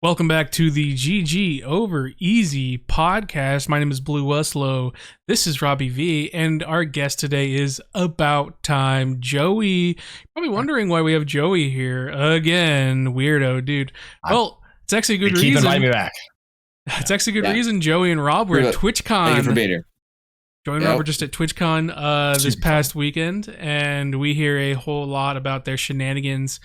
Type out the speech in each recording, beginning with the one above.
Welcome back to the GG Over Easy podcast. My name is BlueWestlo. This is Robbie V, and our guest today is AbouTimeJoey. Probably wondering why we have Joey here again. Weirdo, dude. Well, it's actually a good reason. Keep inviting me back. It's actually a good reason. Joey and Rob were at TwitchCon. Thank you for being here. Joey and Rob were just at TwitchCon this past weekend, and we hear a whole lot about their shenanigans.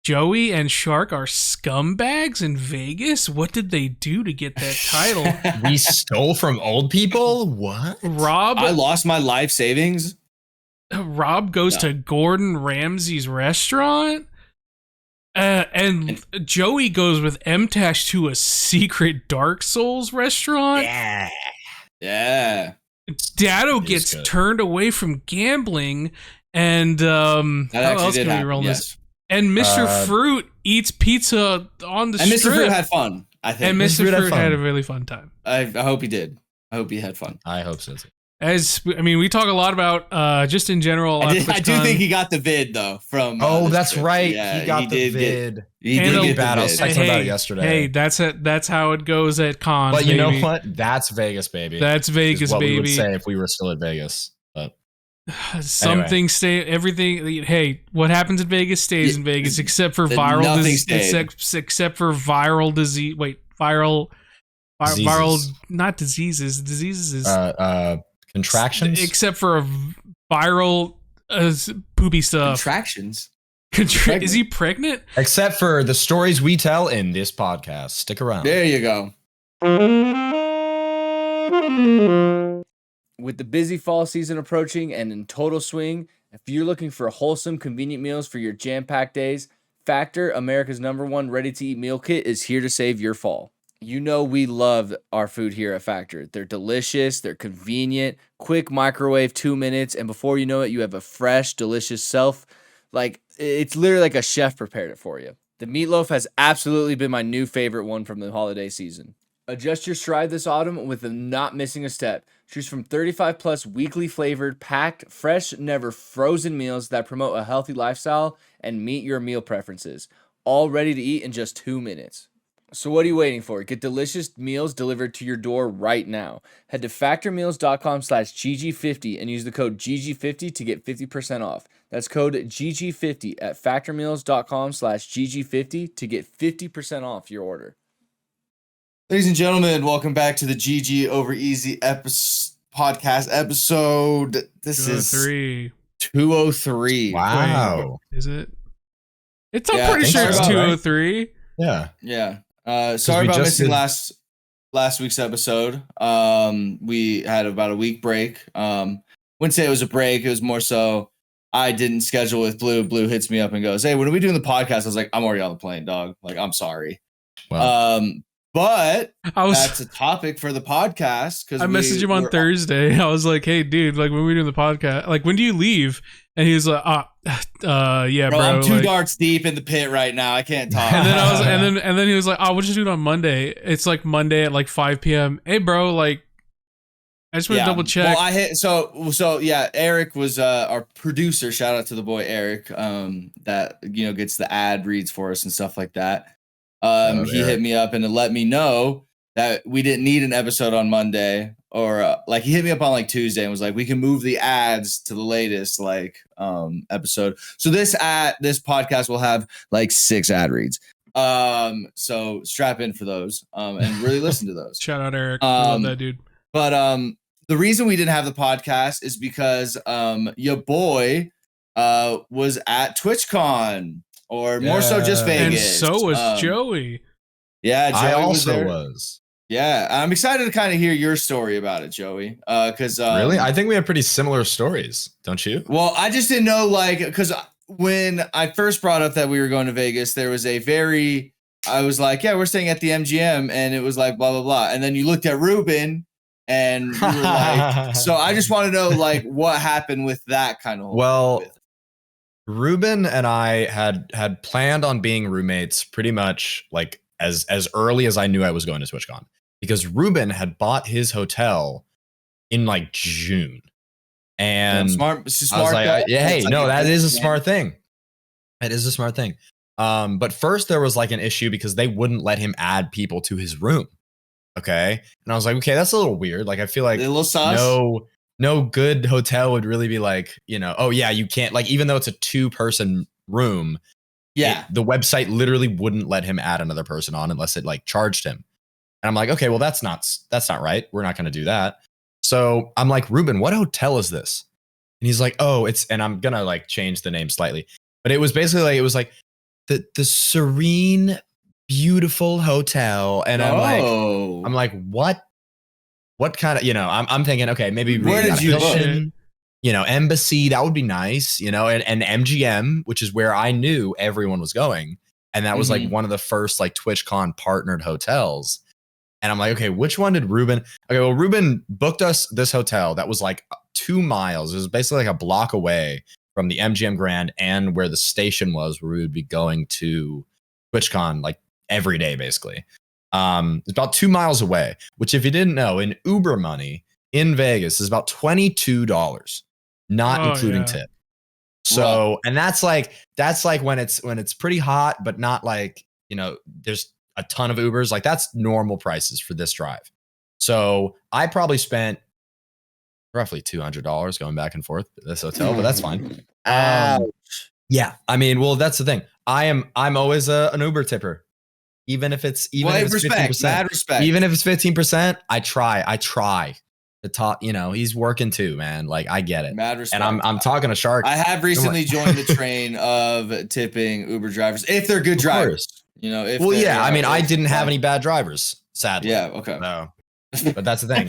Joey and Shark are scumbags in Vegas? What did they do to get that title? We stole from old people? What? I lost my life savings. Rob goes to Gordon Ramsay's restaurant? And Joey goes with M-Tash to a secret Dark Souls restaurant? Yeah. Dado gets turned away from gambling, and how else can we roll this? And Mr. Fruit eats pizza on the strip. And Mr. Fruit had fun, I think. And Mr. Fruit had a really fun time. I hope he did. I hope he had fun. I hope so too. We talk a lot about just in general. I do think he got the vid though from. That's trip. right. Yeah, he got the vid. He did get bad. I was texting about it yesterday. Hey, that's how it goes at cons. But you know what? That's Vegas, baby. That's Vegas, what baby. We would say if we were still at Vegas. But something stay. Everything. Hey, what happens in Vegas stays in Vegas, except for viral disease. Except for viral disease. Wait, viral, not diseases. Diseases is contractions. Except for viral poopy stuff. Contractions. Is he pregnant? Except for the stories we tell in this podcast. Stick around. There you go. With the busy fall season approaching and in total swing, if you're looking for wholesome, convenient meals for your jam-packed days, Factor, America's #1 ready-to-eat meal kit, is here to save your fall. You know we love our food here at Factor. They're delicious, they're convenient, quick microwave, 2 minutes, and before you know it, you have a fresh, delicious self. Like, it's literally like a chef prepared it for you. The meatloaf has absolutely been my new favorite one from the holiday season. Adjust your stride this autumn with not missing a step. Choose from 35 plus weekly flavored, packed, fresh, never frozen meals that promote a healthy lifestyle and meet your meal preferences. All ready to eat in just 2 minutes. So what are you waiting for? Get delicious meals delivered to your door right now. Head to factormeals.com/GG50 and use the code GG50 to get 50% off. That's code GG50 at factormeals.com/GG50 to get 50% off your order. Ladies and gentlemen, welcome back to the GG Over Easy podcast episode. This is 203. Wow. Wait, is it? I'm pretty sure it's 203. Right? Yeah. Sorry about missing last week's episode. We had about a week break. Wouldn't say it was a break. It was more so I didn't schedule with Blue. Blue hits me up and goes, "Hey, when are we doing the podcast?" I was like, "I'm already on the plane, dog. Like, I'm sorry." Wow. But that's a topic for the podcast. Because I messaged him on Thursday. I was like, "Hey, dude, like, when are we doing the podcast? Like, when do you leave?" And he was like, yeah, bro. I'm two darts deep in the pit right now. I can't talk." And then and then he was like, "Oh, we'll just do it on Monday. It's like Monday at like 5 p.m. Hey, bro, like, I just want to double check." Well, so Eric was our producer. Shout out to the boy Eric. That gets the ad reads for us and stuff like that. He hit me up and let me know that we didn't need an episode on Monday, or he hit me up on like Tuesday and was like, "We can move the ads to the latest episode." So this podcast will have like 6 ad reads. So strap in for those and really listen to those. Shout out Eric. Love that dude. But the reason we didn't have the podcast is because your boy was at TwitchCon. Or more so just Vegas. And so was Joey. Yeah, Joey I also was. Yeah, I'm excited to kind of hear your story about it, Joey. Because really, I think we have pretty similar stories, don't you? Well, I just didn't know, because when I first brought up that we were going to Vegas, there was I was like, "Yeah, we're staying at the MGM," and it was like blah blah blah. And then you looked at Ruben, and you were like, so I just want to know what happened with that kind of. Well, Ruben and I had planned on being roommates pretty much as early as I knew I was going to TwitchCon, because Ruben had bought his hotel in June, and smart. I was like, "Hey, no, that is a smart thing. That is a smart thing." But first there was like an issue because they wouldn't let him add people to his room. Okay. And I was like, okay, that's a little weird. Like, I feel like A little sus. no good hotel would really be like, oh yeah, you can't, like, even though it's a 2-person room. Yeah. The website literally wouldn't let him add another person on unless it like charged him. And I'm like, okay, well, that's not right. We're not going to do that. So I'm like, Ruben, what hotel is this? And he's like, oh, and I'm going to like change the name slightly, but it was basically like, it was like the Serene, Beautiful Hotel. And I'm like, what kind of, I'm thinking, okay, maybe where did you book? Embassy, that would be nice, and MGM, which is where I knew everyone was going. And that was like one of the first like TwitchCon partnered hotels. And I'm like, okay, which one did Ruben? Okay, well, Ruben booked us this hotel that was like 2 miles. It was basically like a block away from the MGM Grand and where the station was, where we would be going to TwitchCon like every day, basically. It's about 2 miles away, which if you didn't know, in Uber money in Vegas is about $22, not including tip. So, and that's like when it's pretty hot, but not like, there's a ton of Ubers. Like that's normal prices for this drive. So I probably spent roughly $200 going back and forth to this hotel, but that's fine. Yeah. I mean, well, that's the thing. I'm always an Uber tipper. Even if it's 15%, mad respect. Even if it's 15%, I try. The top, he's working too, man. Like I get it. Mad respect. And I'm talking to Shark. I have recently joined the train of tipping Uber drivers if they're good drivers. I mean, I didn't have any bad drivers, sadly. Yeah. Okay. No. But that's the thing.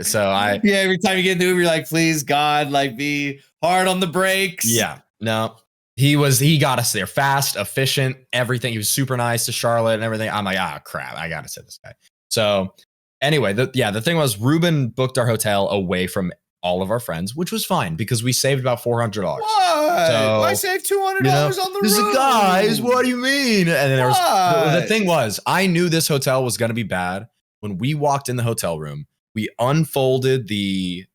So every time you get in the Uber, you're like, please God, like be hard on the brakes. Yeah. No. He got us there fast, efficient, everything. He was super nice to Charlotte and everything. I'm like, crap, I gotta say this guy. So anyway, the thing was, Ruben booked our hotel away from all of our friends, which was fine because we saved about $400. Why? So, I saved $200 on the room. room. Guys, what do you mean? And then there was the thing was, I knew this hotel was gonna be bad. When we walked in the hotel room, we unfolded the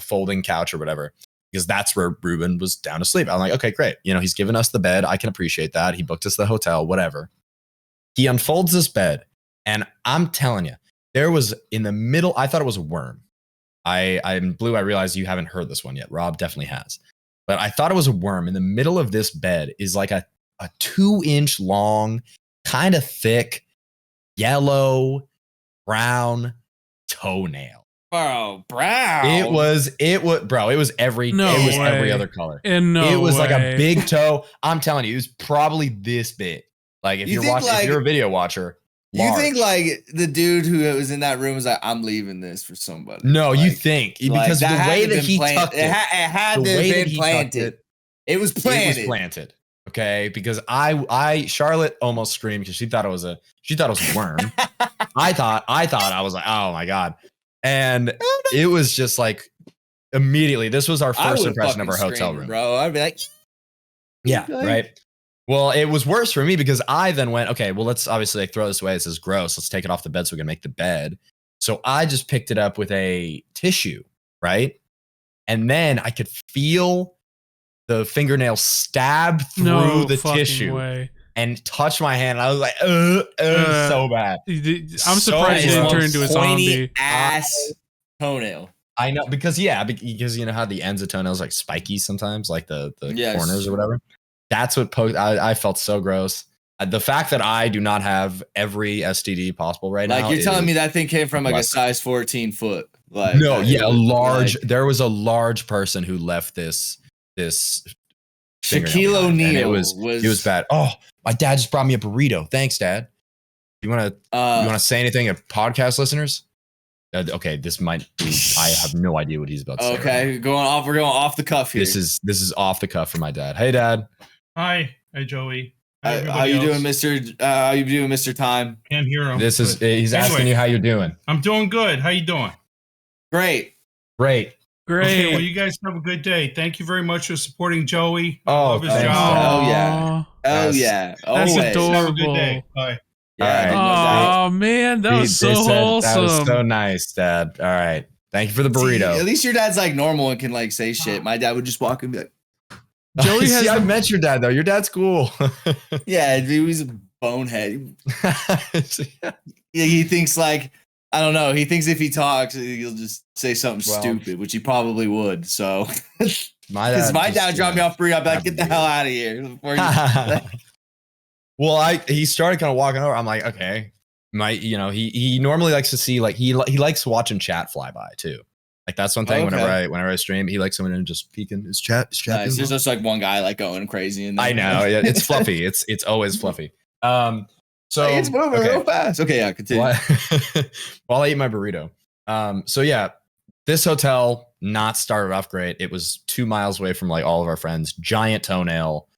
folding couch or whatever, because that's where Ruben was down to sleep. I'm like, okay, great. He's given us the bed. I can appreciate that. He booked us the hotel, whatever. He unfolds this bed. And I'm telling you, there was in the middle, I thought it was a worm. I'm Blue. I realize you haven't heard this one yet. Rob definitely has. But I thought it was a worm. In the middle of this bed is like a 2-inch long, kind of thick, yellow, brown toenail. Bro, brown. It was every other color. And it was like a big toe. I'm telling you, it was probably this big. Like if if you're a video watcher, large. You think like the dude who was in that room was like, I'm leaving this for somebody. No, you think because the way that he tucked it, it had to have been planted. It was planted. It was planted. Okay, because Charlotte almost screamed because she thought it was a worm. I thought I was like, oh my God. And it was just like immediately, this was our first impression of our hotel room. Bro, I'd be like, yeah, right. Well, it was worse for me because I then went, okay, well, let's obviously like throw this away. This is gross. Let's take it off the bed so we can make the bed. So I just picked it up with a tissue, right? And then I could feel the fingernail stab through the tissue and touch my hand. And I was like, so bad. I'm surprised he didn't turn into a zombie. Ass toenail. I know because you know how the ends of toenails like spiky sometimes, like the corners or whatever. That's what I felt so gross. The fact that I do not have every STD possible right now. Like you're telling me that thing came from like a size 14 foot. Like no, yeah, a large. Like, there was a large person who left this. Shaquille O'Neal it was bad. Oh, my dad just brought me a burrito. Thanks, Dad. You want to say anything to podcast listeners? Okay, this might be, I have no idea what he's about to say. Okay, right, we're going off the cuff here. This is off the cuff for my dad. Hey, Dad. Hi, Joey. How you doing, Mr. Time? Can't hear him. He's asking you how you're doing. I'm doing good. How you doing? Great. Okay, well, you guys have a good day. Thank you very much for supporting Joey. Oh, his job. Oh yeah. That's Always. adorable. Have a good day. Bye. Yeah, oh man, that was so wholesome. That was so nice, Dad. All right, thank you for the burrito. See, at least your dad's like normal and can like say shit. My dad would just walk and be like, Joey has. See, I met your dad though. Your dad's cool. Yeah, dude, he's a bonehead. Yeah, he thinks like I don't know. He thinks if he talks, he'll just say something stupid, which he probably would. So, because my dad dropped me off free, I'd be like, "Get the hell out of here!" Before well, he started kind of walking over. I'm like, okay, he normally likes to see like he likes watching chat fly by too. Like that's one thing. Okay. Whenever I stream, he likes someone and just peeking his chat. Nice. There's just like one guy like going crazy. I know. Yeah, it's fluffy. It's always fluffy. So it's moving real fast. Okay, yeah, continue. While I eat my burrito. So yeah, this hotel not started off great. It was 2 miles away from like all of our friends. Giant toenail.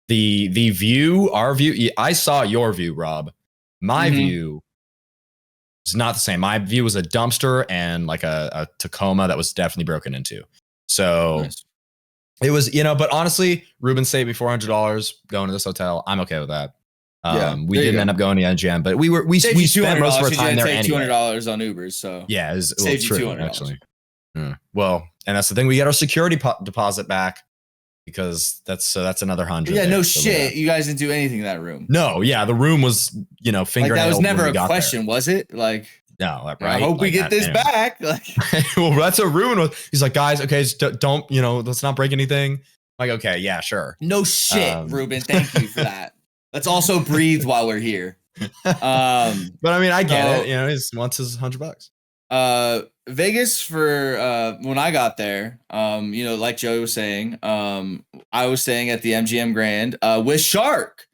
The view, our view. I saw your view, Rob. My view. It's not the same. My view was a dumpster and like a Tacoma that was definitely broken into. So it was, but honestly, Ruben saved me $400 going to this hotel. I'm okay with that. We didn't end up going to MGM, but we spent most of our time there anyway. $200 on Ubers. So yeah, it was saved you true, $200 actually. Well, and that's the thing. We get our security deposit back because that's another $100. Yeah, no shit. You guys didn't do anything in that room. No, yeah, the room was fingernail. Like that was never a question, was it? Like no, right? I hope we get this back. Like, well, that's what Ruben was. He's like, guys, okay, just don't let's not break anything. I'm like, okay, yeah, sure. No shit, Ruben. Thank you for that. Let's also breathe while we're here. But I mean, I get it. He wants his $100. Vegas for when I got there, like Joey was saying, I was staying at the MGM Grand with Shark.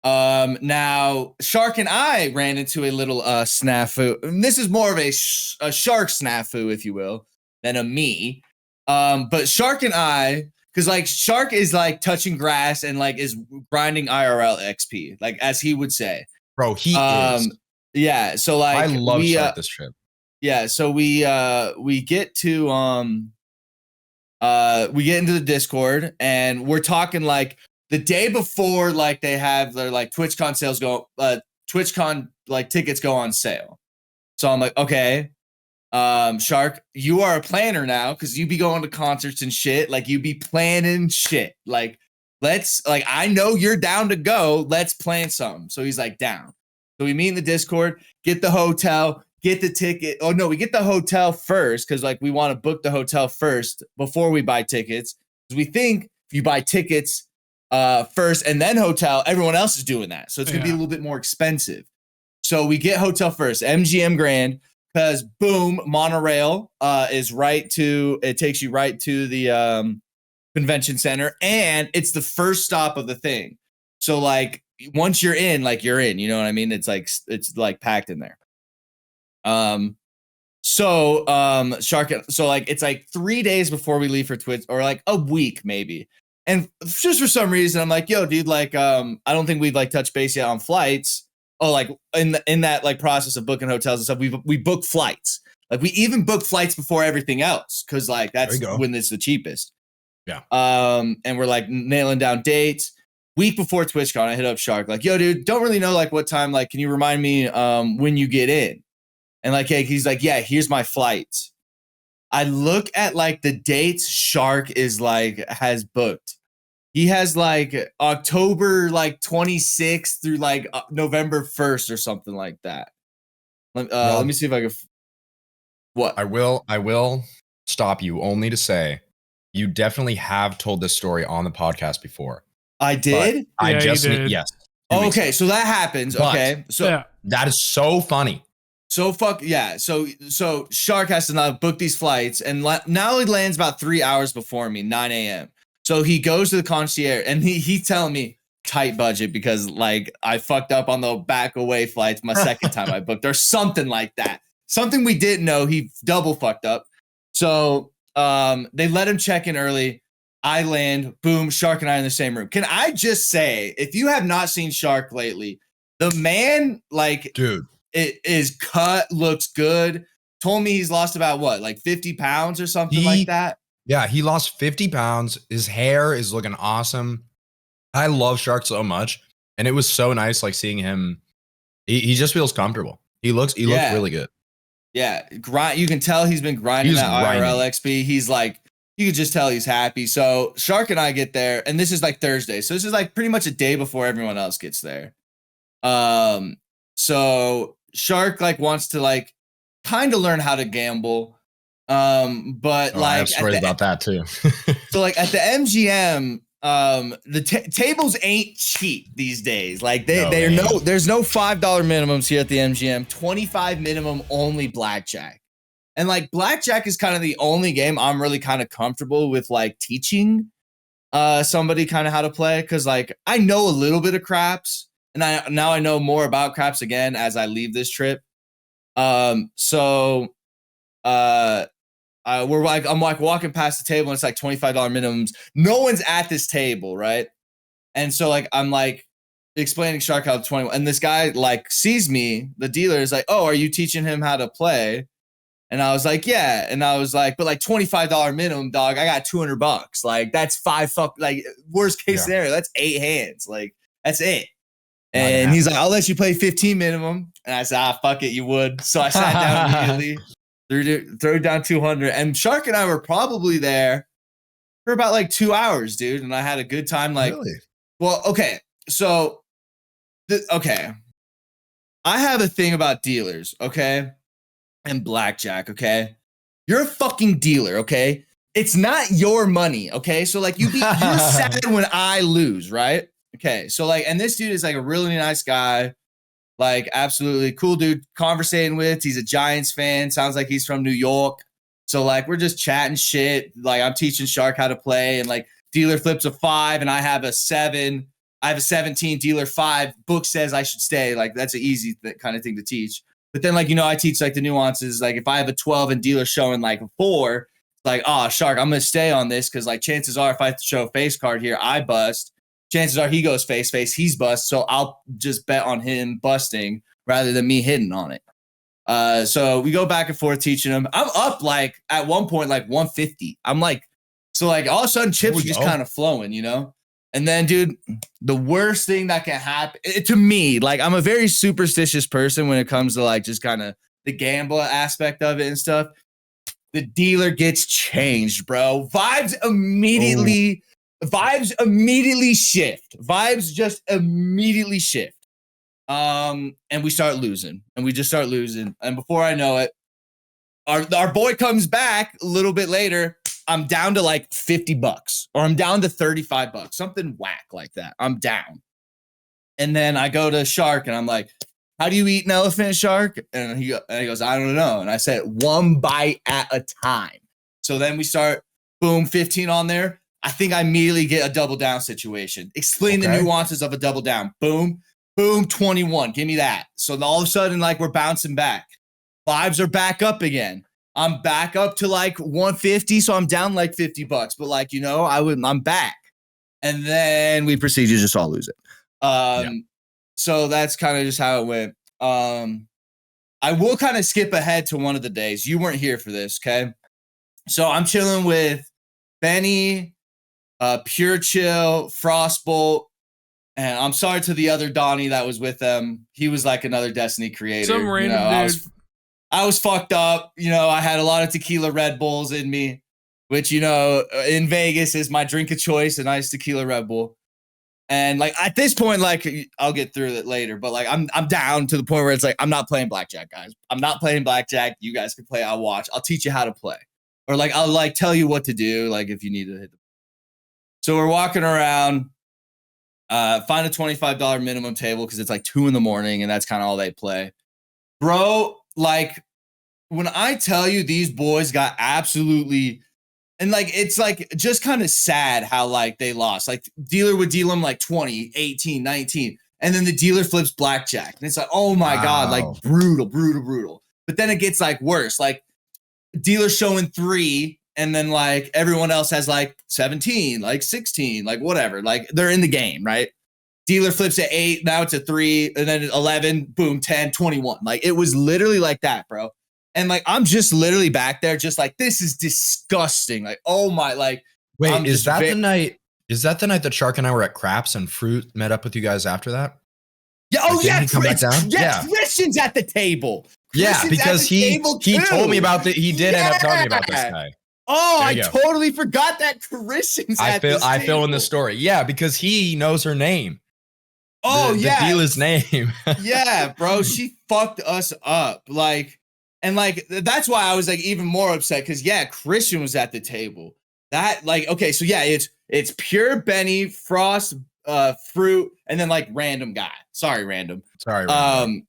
Now Shark and I ran into a little snafu. And this is more of a Shark snafu, if you will, than a me. But Shark and I, because like Shark is like touching grass and like is grinding IRL XP, like as he would say. Bro, he is. Yeah. So like I love Shark this trip. Yeah, so we get to we get into the Discord and we're talking like the day before, like they have their like TwitchCon sales TwitchCon like tickets go on sale. So I'm like, okay, Shark, you are a planner now because you be going to concerts and shit. Like you be planning shit. Like I know you're down to go. Let's plan something. So he's like down. So we meet in the Discord, get the hotel. Get the ticket. Oh no, we get the hotel first because like we want to book the hotel first before we buy tickets. Because we think if you buy tickets first and then hotel, everyone else is doing that. So it's gonna be a little bit more expensive. So we get hotel first, MGM Grand, because boom, monorail is it takes you right to the convention center, and it's the first stop of the thing. So like once you're in, you're in. You know what I mean? It's like packed in there. Shark, so like it's like 3 days before we leave for Twitch, or like a week maybe. And just for some reason, I'm like, yo, dude, like, I don't think we've like touched base yet on flights. Oh, like in that like process of booking hotels and stuff, we book flights. Like we even book flights before everything else, because like that's when it's the cheapest. Yeah. And we're like nailing down dates. Week before TwitchCon, I hit up Shark, like, yo, dude, don't really know like what time. Like, can you remind me when you get in? And like, hey, he's like, yeah, here's my flights. I look at like the dates Shark is like has booked. He has like October like 26th through like November 1st or something like that. Let me see if I can. What? I will stop you only to say you definitely have told this story on the podcast before. I did? I just did. yes. Okay, so that happens. Okay. So that is so funny. So So Shark has to now book these flights, and now he lands about 3 hours before me, 9 a.m. So he goes to the concierge, and he's telling me tight budget because like I fucked up on the back away flights my second time I booked, or something like that. Something we didn't know. He double fucked up. So they let him check in early. I land, boom, Shark and I in the same room. Can I just say, if you have not seen Shark lately, the man, like, dude, it is cut, looks good. Told me he's lost about what, like 50 pounds or something like that. Yeah, he lost 50 pounds. His hair is looking awesome. I love Shark so much. And it was so nice, like seeing him. He just feels comfortable. He looks really good. Yeah, you can tell he's been grinding that IRL XP. He's like you could just tell he's happy. So Shark and I get there, and this is like Thursday. So this is like pretty much a day before everyone else gets there. So Shark like wants to like kind of learn how to gamble. But I like have stories about that too. so like at the MGM, the tables ain't cheap these days. Like there's no $5 minimums here at the MGM. 25 minimum only blackjack. And like blackjack is kind of the only game I'm really kind of comfortable with like teaching somebody kind of how to play, because like I know a little bit of craps, and now I know more about craps again as I leave this trip. I'm like walking past the table and it's like $25 minimums. No one's at this table, right? And so like I'm like explaining Shark how to 21, and this guy like sees me. The dealer is like, "Oh, are you teaching him how to play?" And I was like, "Yeah." And I was like, "But like $25 minimum, dog. I got $200. Like that's like worst case scenario. That's 8 hands. Like that's it." And he's like, "I'll let you play 15 minimum." And I said, fuck it, you would. So I sat down immediately, threw down 200. And Shark and I were probably there for about like 2 hours, dude. And I had a good time. Like, really? Well, okay. So, okay. I have a thing about dealers, okay? And blackjack, okay? You're a fucking dealer, okay? It's not your money, okay? So, like, you're sad when I lose, right? Okay, so, like, and this dude is, like, a really nice guy. Like, absolutely cool dude, conversating with. He's a Giants fan. Sounds like he's from New York. So, like, we're just chatting shit. Like, I'm teaching Shark how to play. And, like, dealer flips a 5, and I have a 7. I have a 17, dealer 5. Book says I should stay. Like, that's an easy kind of thing to teach. But then, like, you know, I teach, like, the nuances. Like, if I have a 12 and dealer showing, like, a 4, like, Shark, I'm going to stay on this because, like, chances are if I show a face card here, I bust. Chances are he goes face, he's bust. So I'll just bet on him busting rather than me hitting on it. So we go back and forth teaching him. I'm up, like, at one point, like, 150. I'm like, so, like, all of a sudden chips are just kind of flowing, you know? And then, dude, the worst thing that can happen to me, like, I'm a very superstitious person when it comes to, like, just kind of the gamble aspect of it and stuff. The dealer gets changed, bro. Vibes immediately shift. Vibes just immediately shift. And we start losing. And we just start losing. And before I know it, our boy comes back a little bit later. I'm down to like $50 or I'm down to $35, something whack like that. I'm down. And then I go to Shark and I'm like, "How do you eat an elephant, Shark?" And he goes, "I don't know." And I said, "1 bite at a time." So then we start, boom, 15 on there. I think I immediately get a double down situation. Explain the nuances of a double down. Boom, boom, 21. Give me that. So all of a sudden, like, we're bouncing back. Vibes are back up again. I'm back up to like 150, so I'm down like $50. But, like, you know, I'm back. And then we proceed to just all lose it. So that's kind of just how it went. I will kind of skip ahead to one of the days. You weren't here for this, okay? So I'm chilling with Benny, Pure Chill, Frostbolt, and I'm sorry to the other Donnie that was with them. He was like another Destiny creator. Some random dude. I was fucked up. You know, I had a lot of tequila Red Bulls in me, which, you know, in Vegas is my drink of choice, a nice tequila Red Bull. And, like, at this point, like, I'll get through it later, but, like, I'm down to the point where it's like, I'm not playing blackjack, guys. I'm not playing blackjack. You guys can play. I'll watch. I'll teach you how to play. Or, like, I'll, like, tell you what to do, like, if you need to hit the. So we're walking around, find a $25 minimum table because it's like 2 a.m. and that's kind of all they play. Bro, like, when I tell you these boys got absolutely, and, like, it's like just kind of sad how, like, they lost. Like, dealer would deal them like 20, 18, 19, and then the dealer flips blackjack. And it's like, oh my God, like, brutal. But then it gets, like, worse. Like, dealer showing 3, and then, like, everyone else has, like, 17, like, 16, like, whatever. Like, they're in the game, right? Dealer flips at 8, now it's a 3, and then 11, boom, 10, 21. Like, it was literally like that, bro. And, like, I'm just literally back there just like, this is disgusting. Like, oh my, like. Wait, is that the night that Shark and I were at Craps and Fruit met up with you guys after that? Yeah, like, he come back down? Yeah, Christian's at the table. Yeah, because he told me about he did end up telling me about this guy. Oh, There I you go. totally forgot that Christian's at this I fill in the table. story. Yeah, because he knows her name. Oh, the yeah. dealer's name. Yeah, bro, she fucked us up. Like, and like that's why I was like even more upset because yeah, Christian was at the table. That like okay, so yeah, it's pure Benny, Frost, fruit, and then like random guy. Sorry, random. Sorry, random.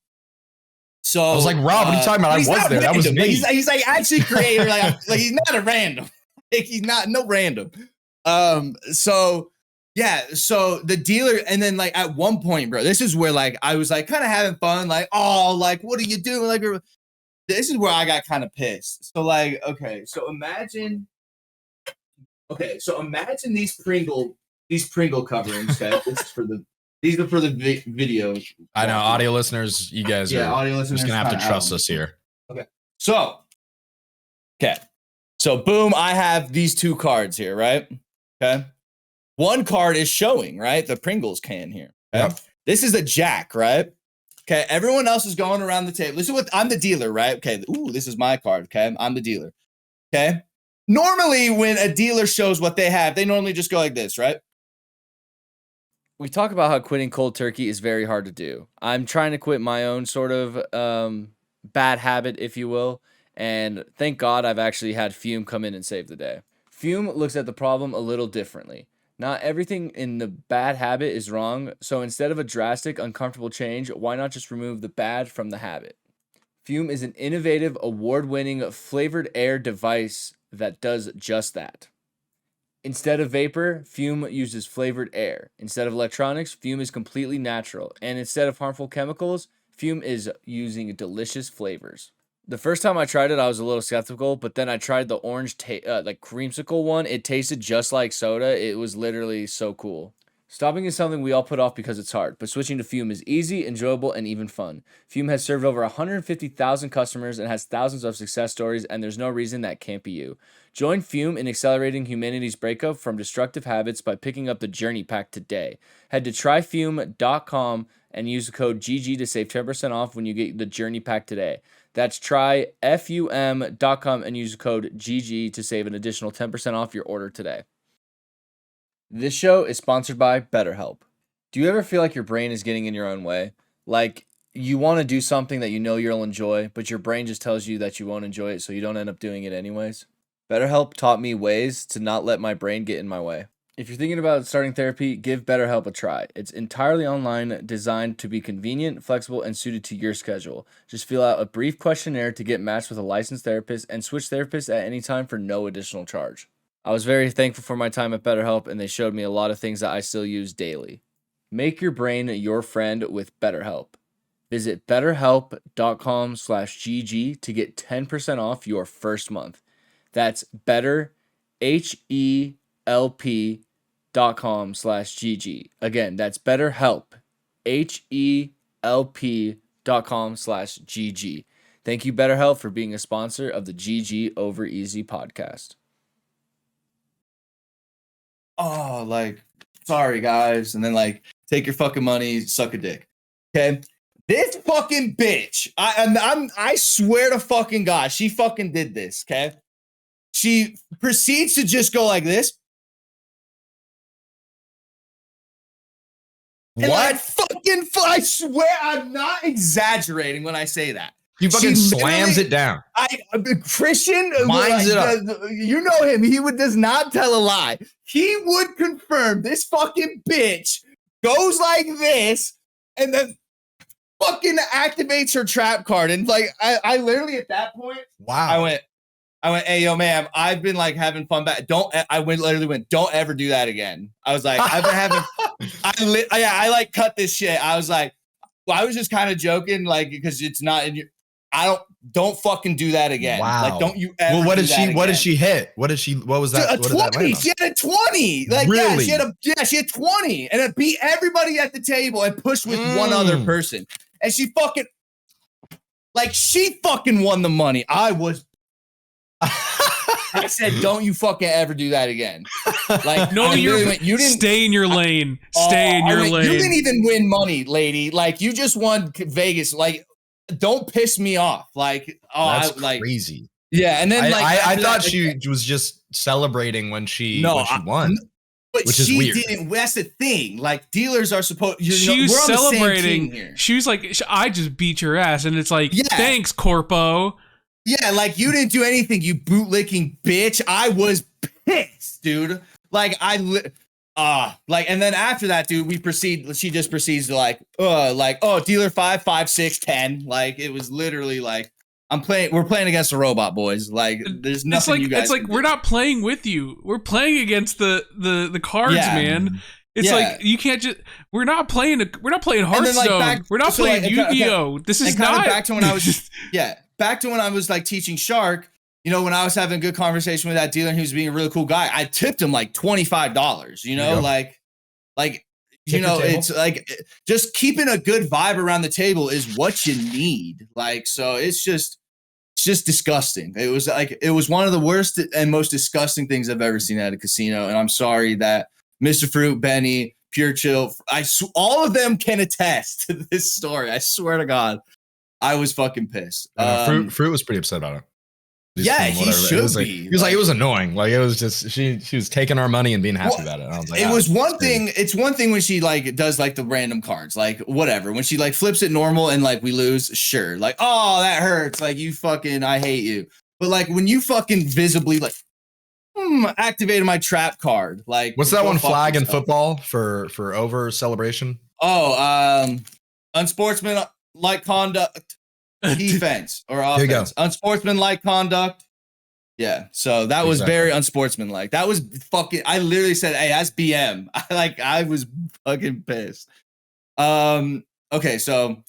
So I was like, Rob, what are you talking about? I he's was not there. That was random. me. Like, he's like actually creator. Like he's not a random. Like he's not no random. So yeah, so the dealer, and then like at one point, bro, this is where like I was like kind of having fun, like, oh, like what are you doing? Like this is where I got kind of pissed. So like, okay, so imagine these Pringle coverings. Okay, these are for the video. I know, audio listeners, you guys are audio listeners just gonna have to trust us here. Okay. So boom, I have these two cards here, right? Okay. One card is showing, right? The Pringles can here. Okay? Yep. This is a jack, right? Okay. Everyone else is going around the table. Listen, I'm the dealer, right? Okay. Ooh, this is my card. Okay. I'm the dealer. Okay. Normally, when a dealer shows what they have, they normally just go like this, right? We talk about how quitting cold turkey is very hard to do. I'm trying to quit my own sort of bad habit, if you will. And thank God I've actually had Fume come in and save the day. Fume looks at the problem a little differently. Not everything in the bad habit is wrong, so instead of a drastic, uncomfortable change, why not just remove the bad from the habit? Fume is an innovative, award-winning flavored air device that does just that. Instead of vapor, Fume uses flavored air. Instead of electronics, Fume is completely natural. And instead of harmful chemicals, Fume is using delicious flavors. The first time I tried it, I was a little skeptical, but then I tried the orange like creamsicle one. It tasted just like soda. It was literally so cool. Stopping is something we all put off because it's hard, but switching to Fume is easy, enjoyable, and even fun. Fume has served over 150,000 customers and has thousands of success stories, and there's no reason that can't be you. Join Fume in accelerating humanity's breakup from destructive habits by picking up the Journey Pack today. Head to tryfume.com and use the code GG to save 10% off when you get the Journey Pack today. That's tryfum.com and use the code GG to save an additional 10% off your order today. This show is sponsored by BetterHelp. Do you ever feel like your brain is getting in your own way? Like you want to do something that you know you'll enjoy, but your brain just tells you that you won't enjoy it, so you don't end up doing it anyways? BetterHelp taught me ways to not let my brain get in my way. If you're thinking about starting therapy, give BetterHelp a try. It's entirely online, designed to be convenient, flexible, and suited to your schedule. Just fill out a brief questionnaire to get matched with a licensed therapist and switch therapists at any time for no additional charge. I was very thankful for my time at BetterHelp, and they showed me a lot of things that I still use daily. Make your brain your friend with BetterHelp. Visit betterhelp.com/GG to get 10% off your first month. That's betterhelp.com/GG. Again, that's BetterHelp, HELP.com/GG. Thank you, BetterHelp, for being a sponsor of the GG Over Easy podcast. Oh, like, sorry, guys. And then, like, take your fucking money, suck a dick. Okay? This fucking bitch, I swear to fucking God, she fucking did this, okay? She proceeds to just go like this. And What? I swear I'm not exaggerating when I say that. He fucking She slams literally- it down. Christian, Winds it up. you know him. He does not tell a lie. He would confirm this fucking bitch goes like this and then fucking activates her trap card. And like, I literally at that point, Wow. I went, hey, yo, ma'am, I've been like having fun back. Don't ever do that again. I was like, I've been having, I like cut this shit. I was like, well, I was just kind of joking, like, because it's not in your, don't fucking do that again. Wow. Like, don't you ever Well, what do did that she? What again. did she hit? What was that? A What did that 20. land on? She had a 20. Like, Really? she had 20. And it beat everybody at the table and pushed with one other person. And she fucking won the money. I said, don't you fucking ever do that again. Like, No, you didn't stay in your lane. Stay in your lane. You didn't even win money, lady. Like, you just won Vegas. Like, don't piss me off. Like, That's crazy. Yeah, and then I after thought that, she was just celebrating when she I- won. But which is she weird. didn't. That's the thing. Like dealers are supposed. She was we're on the same celebrating. team here. She was like, "I just beat your ass," and it's like, Yeah. "Thanks, Corpo." Yeah, like you didn't do anything, you bootlicking bitch. I was pissed, dude. Like and then after that, dude, she just proceeds to dealer 5, 5, 6, 10. Like it was literally like we're playing against a robot, boys. Like there's nothing you guys it's like can we're do. not playing with you. We're playing against the cards, Yeah. man. It's Yeah. like you can't just. We're not playing Hearthstone. then, We're not playing okay, Yu-Gi-Oh. This is and kind not. of back to when I was back to when I was like teaching Shark. You know, when I was having a good conversation with that dealer and he was being a really cool guy, I tipped him like $25. You know, it's like just keeping a good vibe around the table is what you need. Like, so it's just disgusting. It was one of the worst and most disgusting things I've ever seen at a casino. And I'm sorry that Mr. Fruit, Benny, Pure Chill, all of them can attest to this story. I swear to God, I was fucking pissed. Fruit was pretty upset about it. Yeah, he should be. He was like, it was annoying. Like it was just she was taking our money and being happy about it. And I was like, it was one thing. It's one thing when she like does like the random cards, like whatever. When she like flips it normal and like we lose, sure. Like, oh, that hurts. Like you fucking, I hate you. But like when you fucking visibly like activated my trap card. Like what's that one flag in football for over celebration? Oh, unsportsmanlike conduct. Defense or offense, unsportsmanlike conduct. Yeah, so that was very unsportsmanlike. That was fucking. I literally said, "Hey, that's BM." I was fucking pissed. Okay, so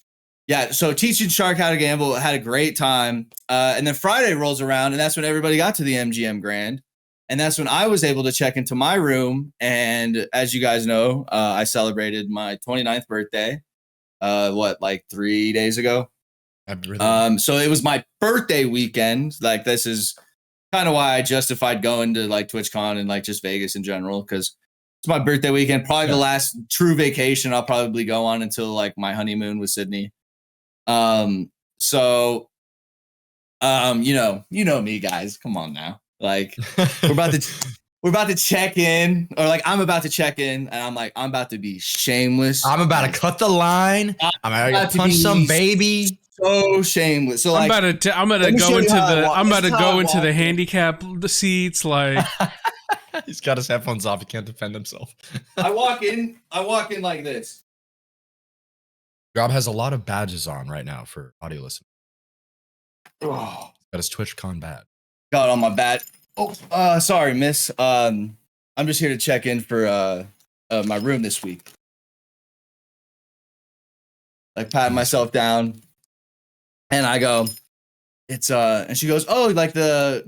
yeah, so teaching Shark how to gamble, had a great time. And then Friday rolls around, and that's when everybody got to the MGM Grand, and that's when I was able to check into my room. And as you guys know, I celebrated my 29th birthday. Like 3 days ago. So it was my birthday weekend. Like this is kind of why I justified going to like TwitchCon and like just Vegas in general, because it's my birthday weekend. Probably the last true vacation I'll probably go on until like my honeymoon with Sydney. You know me, guys. Come on now. Like we're about to check in, or like I'm about to check in, and I'm like, I'm about to be shameless. I'm about to cut the line. I'm about to punch some baby. So shameless. So like, I'm gonna go into the handicap seats. Like he's got his headphones off. He can't defend himself. I walk in like this. Rob has a lot of badges on right now for audio listening. Oh, got his TwitchCon badge. Got on my badge. Oh, sorry, miss. I'm just here to check in for my room this week. Like patting myself down. And I go, it's and she goes, oh, like the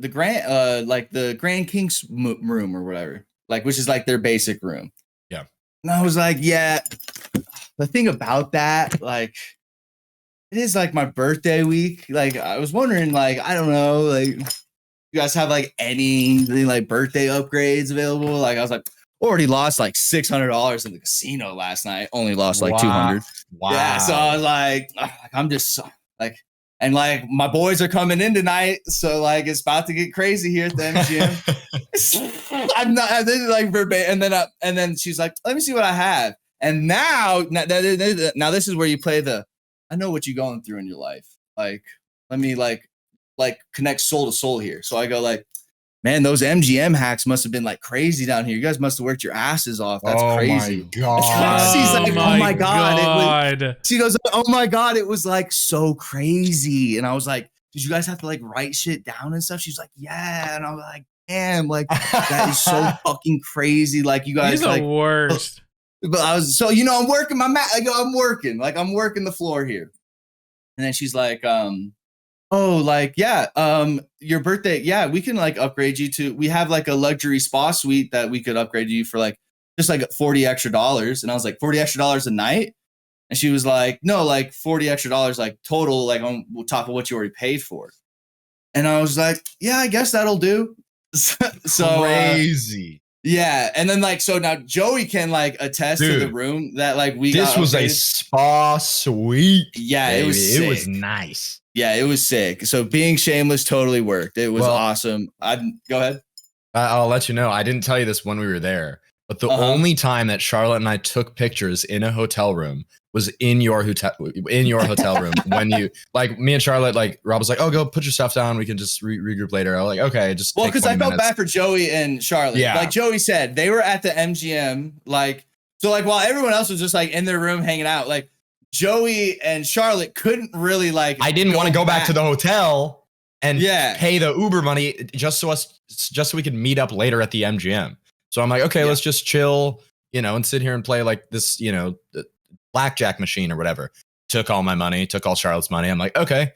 Grand King's room or whatever, like which is like their basic room. Yeah. And I was like, yeah. The thing about that, like, it is like my birthday week. Like, I was wondering, like, I don't know, like, you guys have like any like birthday upgrades available? Like, I was like, already lost like $600 in the casino last night. Only lost like 200. Wow. Yeah. So I was like, I'm just like. And like my boys are coming in tonight, so like it's about to get crazy here at the MGM. I'm not. This is like verbatim. And then she's like, "Let me see what I have." And now this is where you play the. I know what you're going through in your life. Like, let me like connect soul to soul here. So I go like, man, those MGM hacks must have been like crazy down here. You guys must have worked your asses off. That's crazy. My God. She's like, oh my God. She goes, oh my God, it was like so crazy. And I was like, did you guys have to like write shit down and stuff? She's like, yeah. And I was like, damn, like that is so fucking crazy. Like you guys, He's like the worst. But I was so I'm working my mat. I'm working the floor here. And then she's like, oh, like, yeah, your birthday. Yeah, we can like upgrade you to, we have like a luxury spa suite that we could upgrade you for like, just like $40 extra. And I was like, $40 extra a night? And she was like, no, like $40 extra, like total, like on top of what you already paid for. And I was like, yeah, I guess that'll do. So crazy. Yeah, and then like so now Joey can like attest to the Dude, room that like we This got was a upgraded. spa suite. Yeah, baby. it was sick. It was nice. Yeah, it was sick. So being shameless totally worked. It was Well, awesome. Go ahead. I'll let you know. I didn't tell you this when we were there, but the Uh-huh. only time that Charlotte and I took pictures in a hotel room was in your hotel room when you like me and Charlotte, like Rob was like, "Oh, go put your stuff down. We can just regroup later." I was like, "Okay, just Well, take because I 20 felt minutes." bad for Joey and Charlotte. Yeah. Like Joey said, they were at the MGM. Like, so like while everyone else was just like in their room hanging out, like Joey and Charlotte couldn't really like. I didn't want to go back to the hotel and Yeah. pay the Uber money just so we could meet up later at the MGM. So I'm like, okay, let's just chill, and sit here and play like this, blackjack machine or whatever. Took all my money, took all Charlotte's money. I'm like, okay,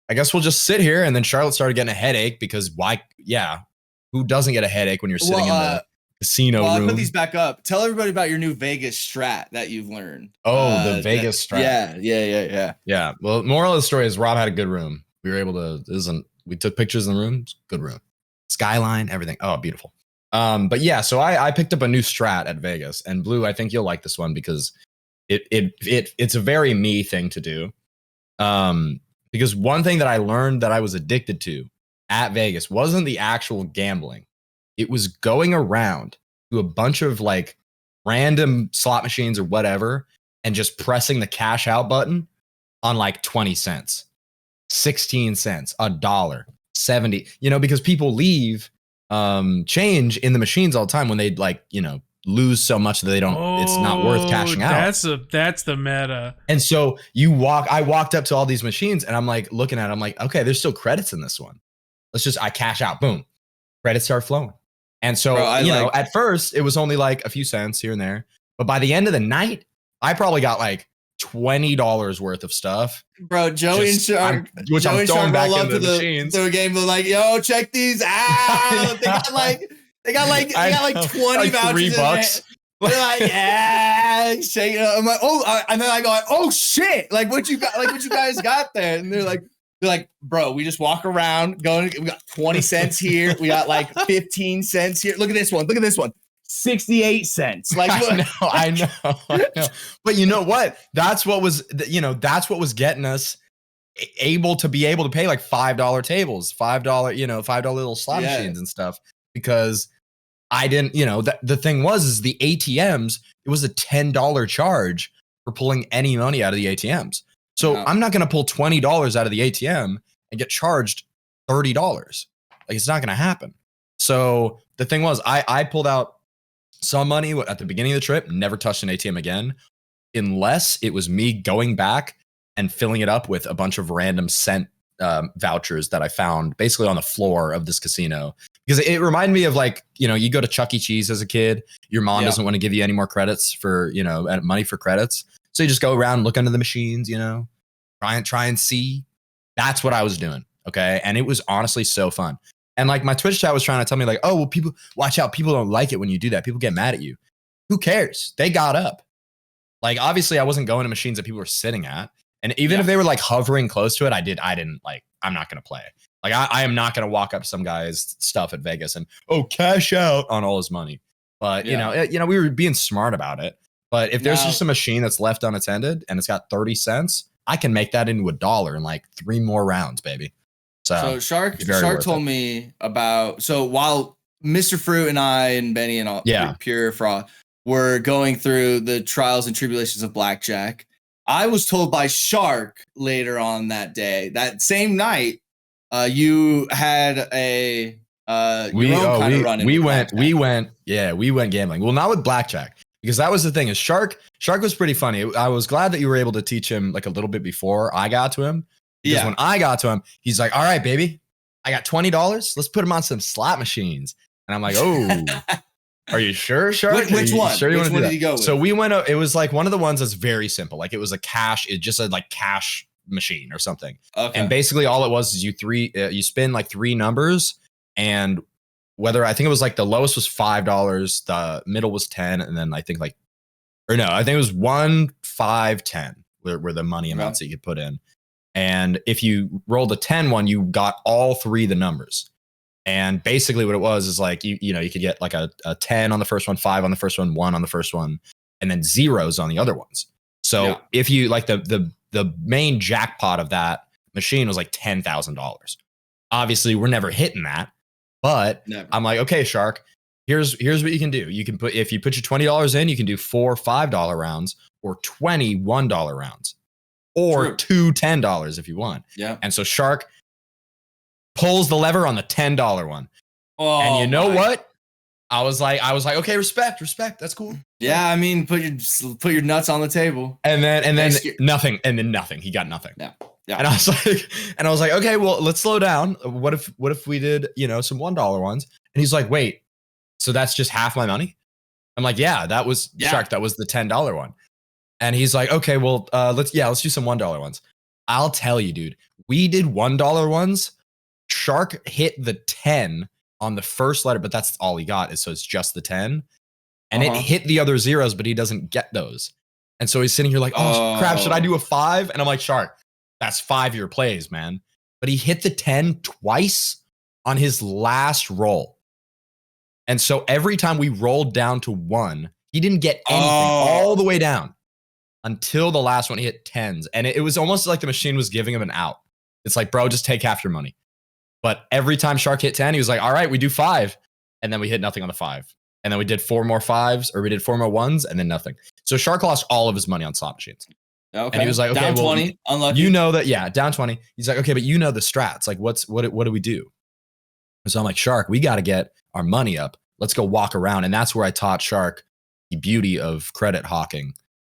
I guess we'll just sit here. And then Charlotte started getting a headache because why? Yeah, who doesn't get a headache when you're sitting in the casino room? I'll put these back up. Tell everybody about your new Vegas strat that you've learned. Oh, the Vegas strat. Yeah. Well, moral of the story is Rob had a good room. We were able to. We took pictures in the room. Good room, skyline, everything. Oh, beautiful. But yeah, so I picked up a new strat at Vegas, and Blue, I think you'll like this one because it's a very me thing to do. Because one thing that I learned that I was addicted to at Vegas wasn't the actual gambling. It was going around to a bunch of like random slot machines or whatever and just pressing the cash out button on like 20 cents, 16 cents, $1, 70, because people leave change in the machines all the time when they lose so much that they don't it's not worth cashing out. That's the meta. And so I walked up to all these machines and I'm like looking at it, I'm like, okay, there's still credits in this one. I cash out, boom, credits start flowing. And so at first it was only like a few cents here and there, but by the end of the night I probably got like $20 worth of stuff. Bro, Joey and Shark, I'm throwing back into the machines. To a game, they're like, yo, check these out. They got like 20 vouchers. $3. They're like, yeah, shaking it. I'm like, and then I go, oh shit, like what you got, like what you guys got there, and they're like, bro, we just walk around going. We got 20 cents here. We got like 15 cents here. Look at this one. 68 cents. Like, I know. But you know what? That's what was getting us able to pay like $5 tables, $5 little slot machines and stuff. Because I didn't, the thing is the ATMs, it was a $10 charge for pulling any money out of the ATMs. So I'm not going to pull $20 out of the ATM and get charged $30. Like, it's not going to happen. So the thing was, I pulled out some money at the beginning of the trip, never touched an ATM again, unless it was me going back and filling it up with a bunch of random cent vouchers that I found basically on the floor of this casino. Because it reminded me of like, you go to Chuck E. Cheese as a kid, your mom doesn't want to give you any more credits for, money for credits. So you just go around, look under the machines, try and see. That's what I was doing. Okay. And it was honestly so fun. And like my Twitch chat was trying to tell me like, oh, well, people watch out. People don't like it when you do that. People get mad at you. Who cares? They got up. Like, obviously I wasn't going to machines that people were sitting at. And even if they were like hovering close to it, I didn't like, I'm not going to play. Like, I am not going to walk up to some guy's stuff at Vegas and, cash out on all his money. But, we were being smart about it. But if there's just a machine that's left unattended and it's got 30 cents, I can make that into $1 in like 3 more rounds, baby. So Shark told me about, so while Mr. Fruit and I and Benny and all Pure Fraud were going through the trials and tribulations of blackjack, I was told by Shark later on that day, that same night, you had a we went gambling. Well, not with blackjack, because that was the thing. Is Shark was pretty funny. I was glad that you were able to teach him like a little bit before I got to him. Because when I got to him, he's like, all right, baby, I got $20. Let's put him on some slot machines. And I'm like, oh, are you sure, Shark? Which one? Sure you Which one did you go with? So we went, it was like one of the ones that's very simple. Like it was it just said like cash machine or something. Okay. And basically all it was is you spin like 3 numbers, and I think it was like the lowest was $5, the middle was 10, and then I think I think it was 1, 5, 10 were the money amounts that you could put in. And if you rolled a 10 one, you got all 3 the numbers. And basically what it was is like you could get like a 10 on the first one, 5 on the first one, 1 on the first one, and then zeros on the other ones. So if you like the main jackpot of that machine was like $10,000. Obviously, we're never hitting that, but I'm like, okay, Shark, here's what you can do. You can if you put your $20 in, you can do 4 $5 rounds or 20 $1 rounds, or two $10 if you want. Yeah. And so Shark pulls the lever on the $10 one. Oh, and you know what? I was like, okay, respect. That's cool. Yeah, I mean, put your nuts on the table. And then nothing. He got nothing. Yeah. Yeah. And I was like, okay, well, let's slow down. What if we did, some $1 ones? And he's like, wait, so that's just half my money? I'm like, yeah, that was Shark. That was the $10 one. And he's like, okay, well, let's do some $1 ones. I'll tell you, dude, we did $1 ones. Shark hit the 10 on the first letter, but that's all he got. So it's just the 10. And it hit the other zeros, but he doesn't get those. And so he's sitting here like, oh, crap, should I do a 5? And I'm like, Shark, that's 5-year plays, man. But he hit the 10 twice on his last roll. And so every time we rolled down to 1, he didn't get anything all the way down until the last one he hit 10s. And it was almost like the machine was giving him an out. It's like, bro, just take half your money. But every time Shark hit 10, he was like, all right, we do 5. And then we hit nothing on the 5. And then we did 4 more 5s, or we did 4 more 1s, and then nothing. So Shark lost all of his money on slot machines. Okay. And he was like, okay, down 20, unlucky. You know that, down 20. He's like, okay, but you know the strats. Like, what do we do? So I'm like, Shark, we got to get our money up. Let's go walk around. And that's where I taught Shark the beauty of credit hawking.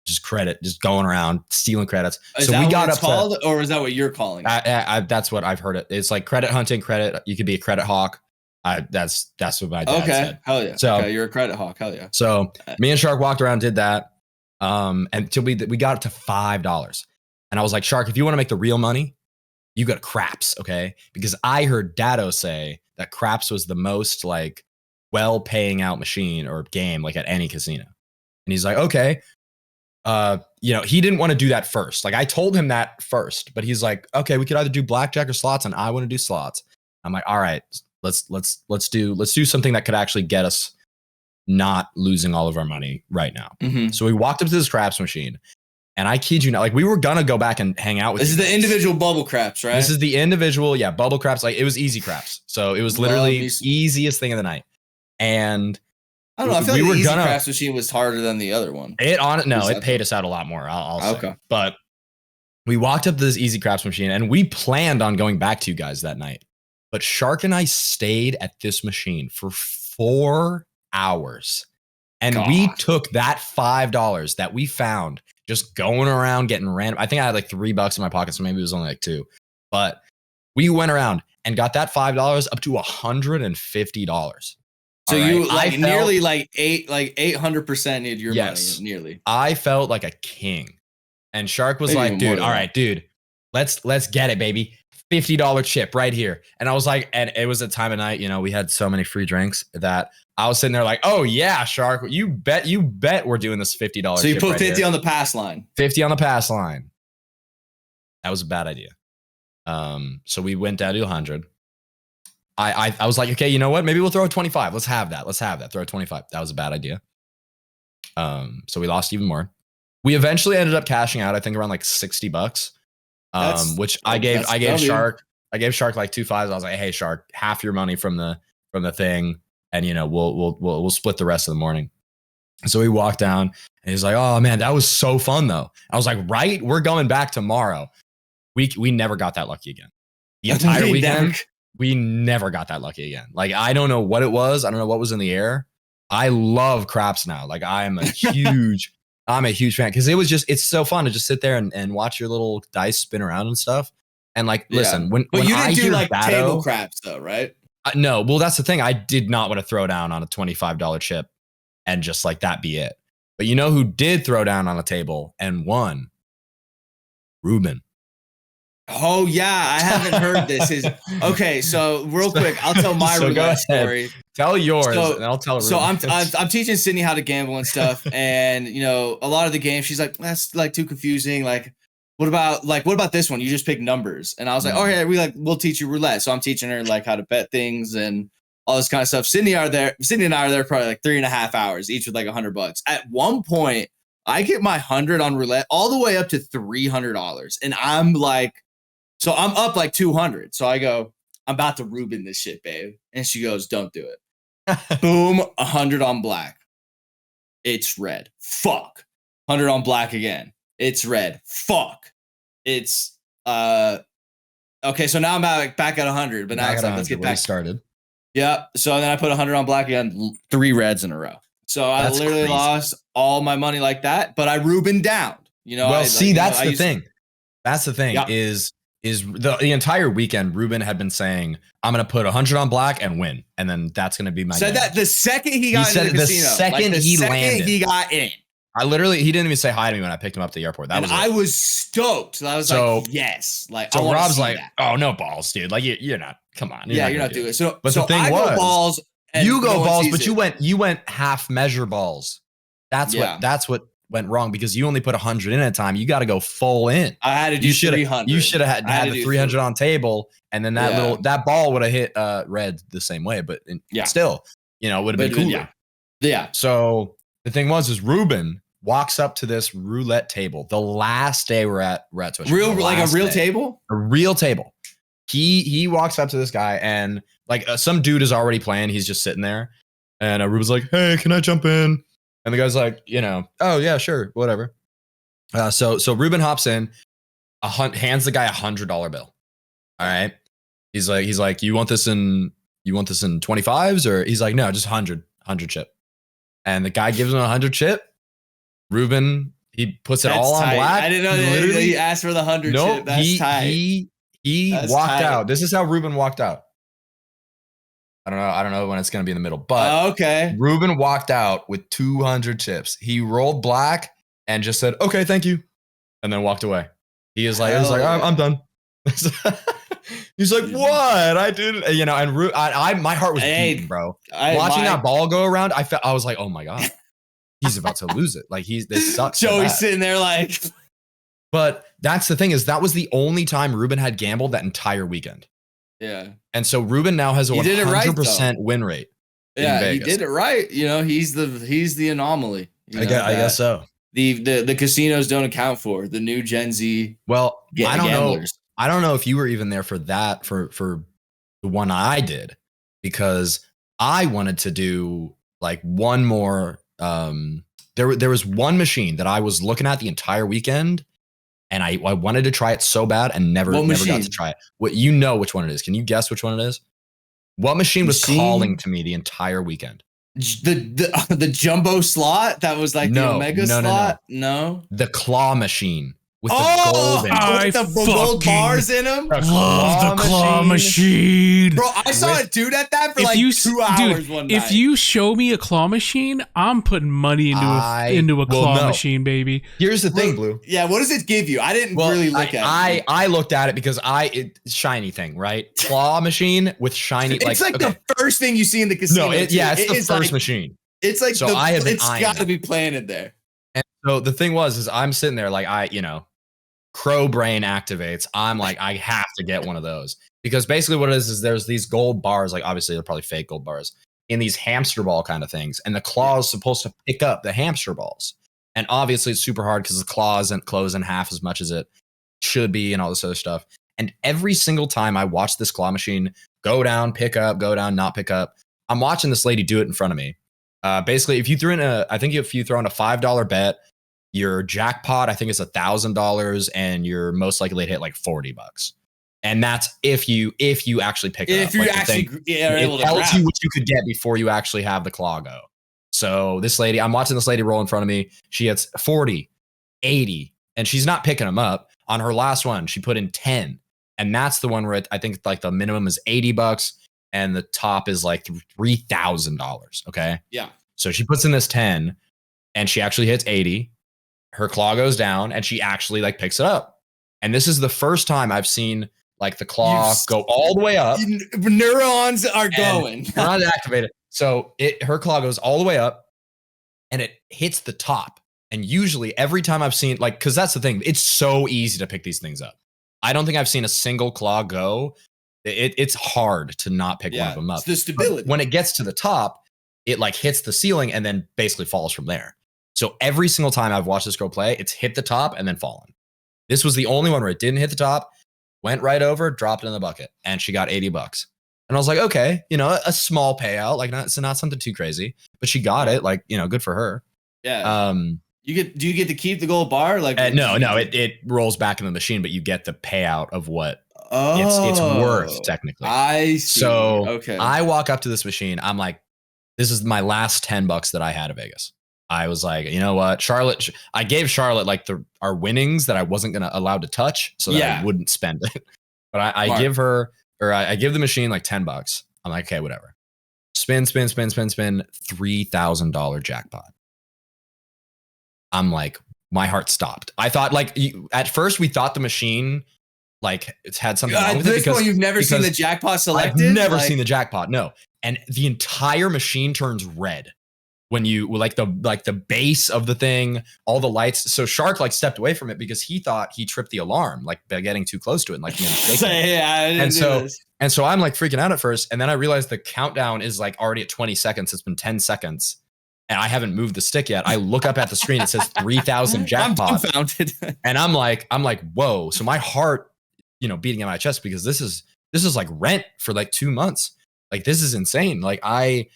Just going around stealing credits. Is that what it's called, or is that what you're calling it? That's what I've heard it. It's like credit hunting, credit. You could be a credit hawk. That's what my dad said. Hell yeah. So you're a credit hawk. Hell yeah. So me and Shark walked around, did that. Until we got up to $5. And I was like, Shark, if you want to make the real money, you go to craps, okay? Because I heard Dado say that craps was the most like well paying out machine or game like at any casino. And he's like, okay. He didn't want to do that first. Like I told him that first, but he's like, okay, we could either do blackjack or slots, and I want to do slots. I'm like, all right, let's do something that could actually get us not losing all of our money right now. Mm-hmm. So we walked up to this craps machine, and I kid you not, like we were gonna go back and hang out with. This is the individual bubble craps, right? This is the individual, bubble craps. Like it was easy craps, so it was literally easiest thing of the night. And I don't know. I feel like the easy craps machine was harder than the other one. It paid us out a lot more. I'll say. Okay. But we walked up to this easy craps machine, and we planned on going back to you guys that night. But Shark and I stayed at this machine for 4 hours, and we took that $5 that we found just going around getting random. I think I had like $3 in my pocket, so maybe it was only like 2. But we went around and got that $5 up to $150. So you nearly 800% needed your money. Nearly. I felt like a king. And Shark was like, dude, all right, dude, let's get it, baby. $50 chip right here. And I was like, and it was a time of night, we had so many free drinks that I was sitting there like, oh yeah, Shark, you bet we're doing this $50. So you put 50 on the pass line. 50 on the pass line. That was a bad idea. So we went down to 100. I was like, okay, you know what? Maybe we'll throw a 25. Let's have that. Throw a 25. That was a bad idea. So we lost even more. We eventually ended up cashing out, I think around like $60. Which I gave Shark like 2 5s. I was like, hey Shark, half your money from the thing, and we'll split the rest of the morning. So we walked down, and he's like, oh man, that was so fun though. I was like, right, we're going back tomorrow. We never got that lucky again. The entire weekend. We never got that lucky again. Like, I don't know what it was. I don't know what was in the air. I love craps now. Like, I'm a huge fan, because it's so fun to just sit there and watch your little dice spin around and stuff. And like, listen, when you I didn't do like Batto, table craps though, right? No. Well, that's the thing. I did not want to throw down on a $25 chip and just like that be it. But you know who did throw down on a table and won? Ruben. Oh yeah, I haven't heard this. Okay, so real quick, I'll tell my roulette story. Tell yours, and I'll tell. So I'm teaching Sydney how to gamble and stuff, and a lot of the games she's like, that's like too confusing. Like what about this one? You just pick numbers. And I was like, okay, we'll teach you roulette. So I'm teaching her like how to bet things and all this kind of stuff. Sydney and I are there probably like 3.5 hours, each with like $100. At one point, I get my 100 on roulette all the way up to $300. And I'm like, so I'm up like 200. So I go, I'm about to Ruben this shit, babe. And she goes, don't do it. Boom, 100 on black. It's red. Fuck. 100 on black again. It's red. Fuck. It's okay. So now I'm back at 100, but now it's like, let's get back started. Yeah. So then I put 100 on black again, 3 reds in a row. So I literally lost all my money like that, but I Ruben down. Well, that's the thing. That's the thing is the entire weekend, Ruben had been saying, I'm going to put 100 on black and win. And then that's going to be my Said that the second he got into the casino. The second he landed. He got in. He didn't even say hi to me when I picked him up at the airport. I was stoked. I was like, yes. Like, so Rob's like, oh, no balls, dude. Like, you're not. Come on. You're not doing it. So, but the thing I was, go balls. You go balls, but you went half measure balls. That's what went wrong because you only put 100 in at a time. You got to go full in. I had to do 300. You should have had the 300 on table, and then that ball would have hit red the same way. But still, it would have been cooler. Yeah. So the thing was Ruben walks up to this roulette table the last day we're at Twitch. A real table? A real table. He walks up to this guy and like some dude is already playing. He's just sitting there. And Ruben's like, hey, can I jump in? And the guy's like, oh yeah, sure, whatever. So Ruben hops in, hands the guy $100 bill. All right. He's like, you want this in 25s? Or he's like, no, just 100 chip. And the guy gives him 100 chip. Ruben, he puts it all on black. I didn't know that he asked for the 100 chip. That's tight. He walked out. This is how Ruben walked out. I don't know when it's going to be in the middle, but okay. Ruben walked out with 200 chips. He rolled black and just said, okay, thank you. And then walked away. He was like, I'm done. He's like, what? I didn't, and my heart was beating, bro. Watching that ball go around, I was like, oh my God, he's about to lose it. Like this sucks. Joey's sitting there like, but that's the thing is that was the only time Ruben had gambled that entire weekend. Yeah. And so Ruben now has a 100% win rate. Yeah, he did it right. He's the anomaly. I guess so. The casinos don't account for the new Gen Z. Well, gamblers. I don't know if you were even there for that for the one I did because I wanted to do like one more. There was one machine that I was looking at the entire weekend. And I wanted to try it so bad and never got to try it. Which one it is. Can you guess which one it is? What machine was calling to me the entire weekend? The jumbo slot that was like the omega slot? No. The claw machine. With the gold in it. With the gold bars in them. Love the claw machine. Bro, I saw a dude at that for 2 hours one night. If you show me a claw machine, I'm putting money into a claw machine, baby. Here's the thing, Blue. Yeah, what does it give you? I didn't really look at it. I looked at it because it's shiny thing, right? Claw machine with shiny. It's like the first thing you see in the casino. No, it's the first machine. It's like it's got to be planted there. And so the thing is I'm sitting there like crow brain activates. I'm like, I have to get one of those because basically what it is there's these gold bars, like obviously they're probably fake gold bars in these hamster ball kind of things. And the claw is supposed to pick up the hamster balls. And obviously it's super hard because the claw isn't closed in half as much as it should be and all this other stuff. And every single time I watch this claw machine go down, pick up, go down, not pick up, I'm watching this lady do it in front of me. Basically, if you throw in a $5 bet, your jackpot, I think is $1,000 and you're most likely to hit like $40. And that's if you actually pick it up. If you it tells you what you could get before you actually have the claw go. So I'm watching this lady roll in front of me. She hits 40, 80, and she's not picking them up. On her last one, she put in 10. And that's the one where I think like the minimum is $80 and the top is like $3,000. Okay. Yeah. So she puts in this 10 and she actually hits 80. Her claw goes down and she actually like picks it up. And this is the first time I've seen like the claw go all the way up. Neurons are going. Neurons activated. So her claw goes all the way up and it hits the top. And usually every time I've seen, like, because that's the thing, it's so easy to pick these things up. I don't think I've seen a single claw go. It's hard to not pick one of them up. It's the stability. But when it gets to the top, it like hits the ceiling and then basically falls from there. So every single time I've watched this girl play, it's hit the top and then fallen. This was the only one where it didn't hit the top, went right over, dropped it in the bucket, and she got $80. And I was like, okay, you know, a small payout, like not something too crazy, but she got it, like, you know, good for her. Yeah. Do you get to keep the gold bar? Like no, it rolls back in the machine, but you get the payout of what it's worth technically. I see. So okay. I walk up to this machine. I'm like, this is my last $10 that I had at Vegas. I was like, you know what, Charlotte, I gave Charlotte like our winnings that I wasn't gonna allowed to touch, so that I wouldn't spend it. But I give her, or I give the machine like $10. I'm like, okay, whatever. Spin, $3,000 jackpot. I'm like, my heart stopped. I thought like at first we thought the machine like it's had something wrong with it because you've never seen the jackpot selected. I've never seen the jackpot. No, and the entire machine turns red when you like the base of the thing, all the lights. So Shark like stepped away from it because he thought he tripped the alarm like by getting too close to it and like and so I'm like freaking out at first, and then I realized the countdown is like already at 20 seconds. It's been 10 seconds. And I haven't moved the stick yet. I look up at the screen. It says 3,000 jackpot. I'm dumbfounded. And I'm like, whoa. So my heart, you know, beating in my chest because this is like rent for like 2 months. Like this is insane. Like I'm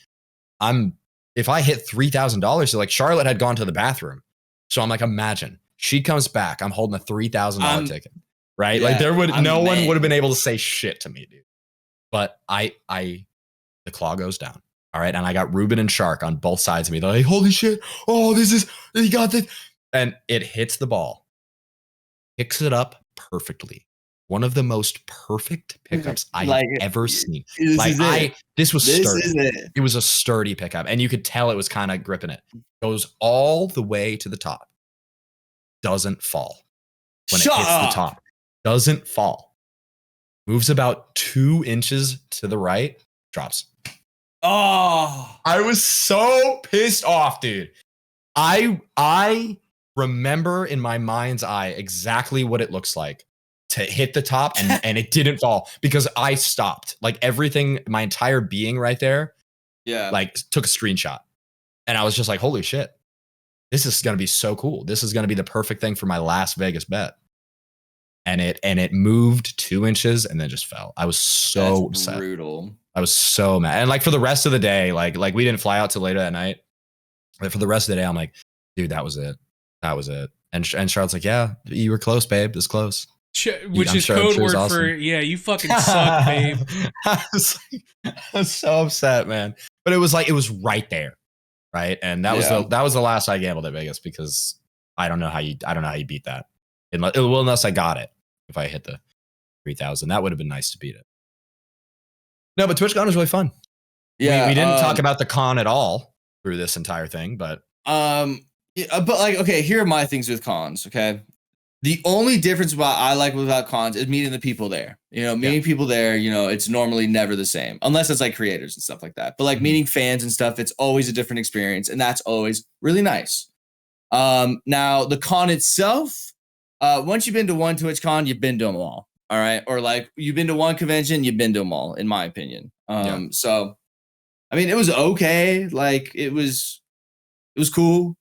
if I hit $3,000, so like Charlotte had gone to the bathroom. So I'm like, imagine she comes back. I'm holding a $3,000 ticket, right? Yeah, like no one would have been able to say shit to me, dude. But the claw goes down. All right. And I got Ruben and Shark on both sides of me. They're like, holy shit. Oh, he got this. And it hits the ball, picks it up perfectly. One of the most perfect pickups I have ever seen. This was sturdy. It was a sturdy pickup. And you could tell it was kind of gripping it. Goes all the way to the top. Doesn't fall. When it hits the top. Doesn't fall. Moves about 2 inches to the right. Drops. Oh, I was so pissed off, dude. I remember in my mind's eye exactly what it looks like to hit the top and it didn't fall because I stopped. Like everything, my entire being right there, like took a screenshot. And I was just like, holy shit. This is going to be so cool. This is going to be the perfect thing for my last Vegas bet. And it moved 2 inches and then just fell. I was so upset. Brutal. I was so mad. And like for the rest of the day, like we didn't fly out till later that night. But for the rest of the day, I'm like, dude, that was it. That was it. And Charlotte's like, yeah, you were close, babe. This close. Which is code word awesome. For, yeah, you fucking suck, babe. I was so upset, man. But it was right there. Right. And that was the last I gambled at Vegas because I don't know how you beat that. Unless I got it. If I hit the 3,000, that would have been nice to beat it. No, but TwitchCon was really fun. Yeah, we didn't talk about the con at all through this entire thing, but but like, okay, here are my things with cons. Okay, the only difference I like about cons is meeting the people there. You know, meeting people there. You know, it's normally never the same unless it's like creators and stuff like that. But like meeting fans and stuff, it's always a different experience, and that's always really nice. Now the con itself, once you've been to one TwitchCon, you've been to them all. All right. Or like you've been to one convention, you've been to them all, in my opinion. So, I mean, it was okay. Like it was cool.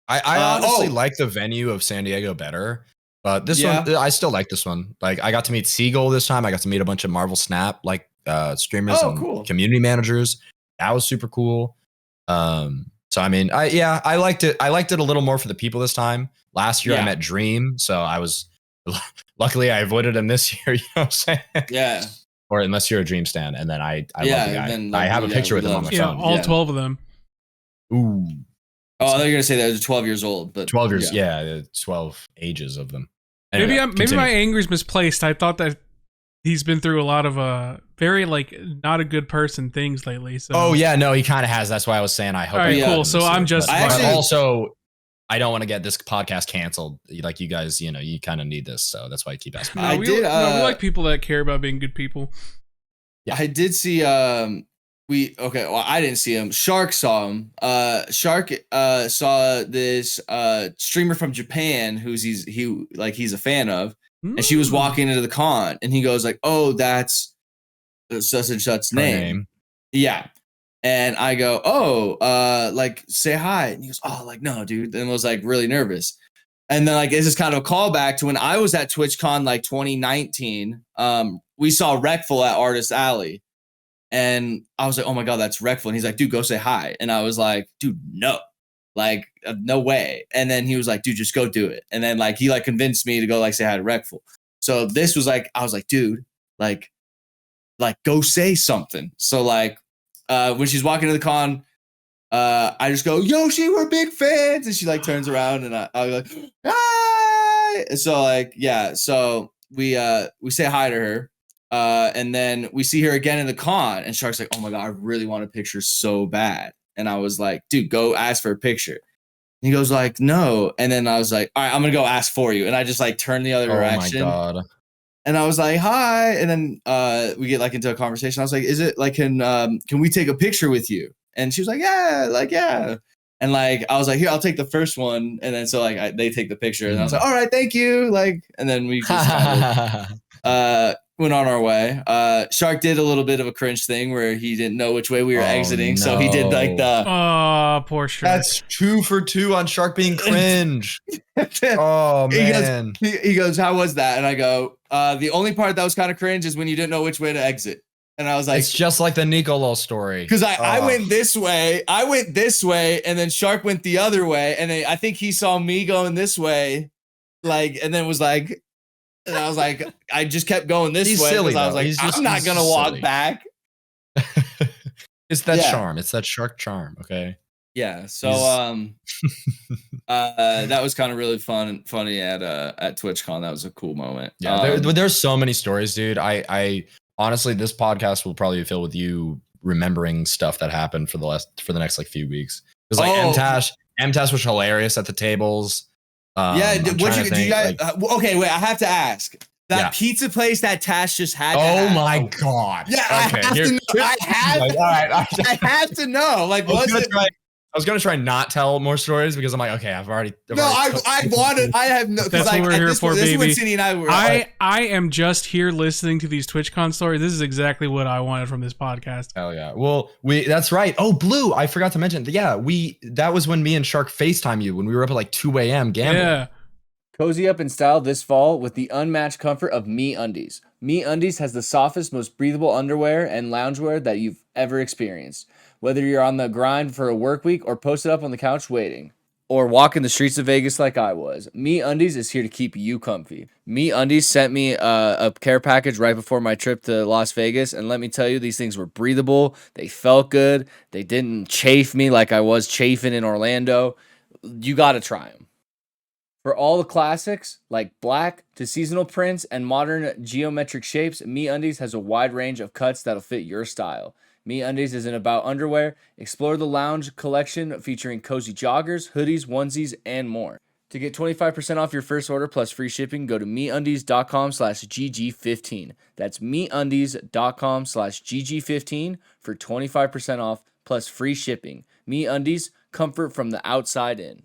I honestly like the venue of San Diego better, but this one, I still like this one. Like I got to meet Seagull this time. I got to meet a bunch of Marvel Snap, like streamers and community managers. That was super cool. So, I mean, I liked it. I liked it a little more for the people this time. Last year I met Dream. So luckily I avoided him this year. You know what I'm saying? Yeah. Or unless you're a Dream stan, and then I love the guy. Then, I have a picture with him on my phone. All 12 of them. Ooh. Oh, I thought you were gonna say that was 12 years old, but 12 years, 12 ages of them. Anyway, maybe my anger is misplaced. I thought that he's been through a lot of very like not a good person things lately. So no, he kind of has. That's why I was saying I hope. All right, cool. So I'm just also I don't want to get this podcast canceled. Like you guys, you know, you kind of need this, so that's why I keep asking. We like people that care about being good people. Yeah. I did see well, I didn't see him. Shark saw him. Shark saw this streamer from Japan he's a fan of, and she was walking into the con, and he goes like, "Oh, that's such and such's name." Yeah. And I go, "Oh, like say hi." And he goes, "Oh, like no, dude." And was like really nervous. And then like this is kind of a callback to when I was at TwitchCon like 2019. We saw Wreckful at Artist Alley. And I was like, "Oh my God, that's Wreckful." And he's like, "Dude, go say hi." And I was like, "Dude, no, like, no way." And then he was like, "Dude, just go do it." And then like, he like convinced me to go like say hi to Wreckful. So this was like, I was like, "Dude, like go say something." So like, when she's walking to the con, I just go, "Yoshi, we're big fans." And she like turns around and I was like, "Hi." So like, yeah. So we say hi to her. And then we see her again in the con, and Shark's like, "Oh my God, I really want a picture so bad." And I was like, "Dude, go ask for a picture." And he goes like, "No." And then I was like, "All right, I'm gonna go ask for you." And I just like turned the other direction. Oh my God. And I was like, "Hi." And then we get like into a conversation. I was like, "Is it like can we take a picture with you?" And she was like, "Yeah, like yeah." And like I was like, "Here, I'll take the first one." And then so like they take the picture, and I was like, "All right, thank you." Like, and then we just kind of went on our way. Shark did a little bit of a cringe thing where he didn't know which way we were exiting, so he did like the poor Shark. That's 2 for 2 on Shark being cringe. Oh man. He goes, "How was that?" And I go, "The only part that was kind of cringe is when you didn't know which way to exit." And I was like, it's just like the Nicolo story. Because I went this way, and then Shark went the other way, and then I think he saw me going this way, like, and then was like, and I was like, I just kept going this way because I was like, I'm not gonna walk back. It's that charm. It's that Shark charm. Okay. Yeah. So that was kind of really funny at TwitchCon. That was a cool moment. Yeah. There's so many stories, dude. I honestly, this podcast will probably be filled with you remembering stuff that happened for the next like few weeks. Because like MTash was hilarious at the tables. Yeah, do you guys? Okay, wait. I have to ask. That pizza place that Tash just had. Oh my God! Yeah, okay, I have to know. Like, I was gonna try not tell more stories because I'm like, okay, I've already. I have no. That's what we're here for, baby. This is what Cindy and I were. I am just here listening to these TwitchCon stories. This is exactly what I wanted from this podcast. Hell yeah! Well, that's right. Oh, Blue, I forgot to mention. Yeah, that was when me and Shark FaceTime you when we were up at like 2 a.m. gambling. Yeah. Cozy up in style this fall with the unmatched comfort of MeUndies. MeUndies has the softest, most breathable underwear and loungewear that you've ever experienced. Whether you're on the grind for a work week or posted up on the couch waiting, or walking the streets of Vegas like I was, MeUndies is here to keep you comfy. MeUndies sent me a care package right before my trip to Las Vegas, and let me tell you, these things were breathable. They felt good. They didn't chafe me like I was chafing in Orlando. You got to try them. For all the classics, like black to seasonal prints and modern geometric shapes, MeUndies has a wide range of cuts that'll fit your style. MeUndies isn't about underwear. Explore the lounge collection featuring cozy joggers, hoodies, onesies, and more. To get 25% off your first order plus free shipping, go to MeUndies.com/GG15. That's MeUndies.com/GG15 for 25% off plus free shipping. MeUndies, comfort from the outside in.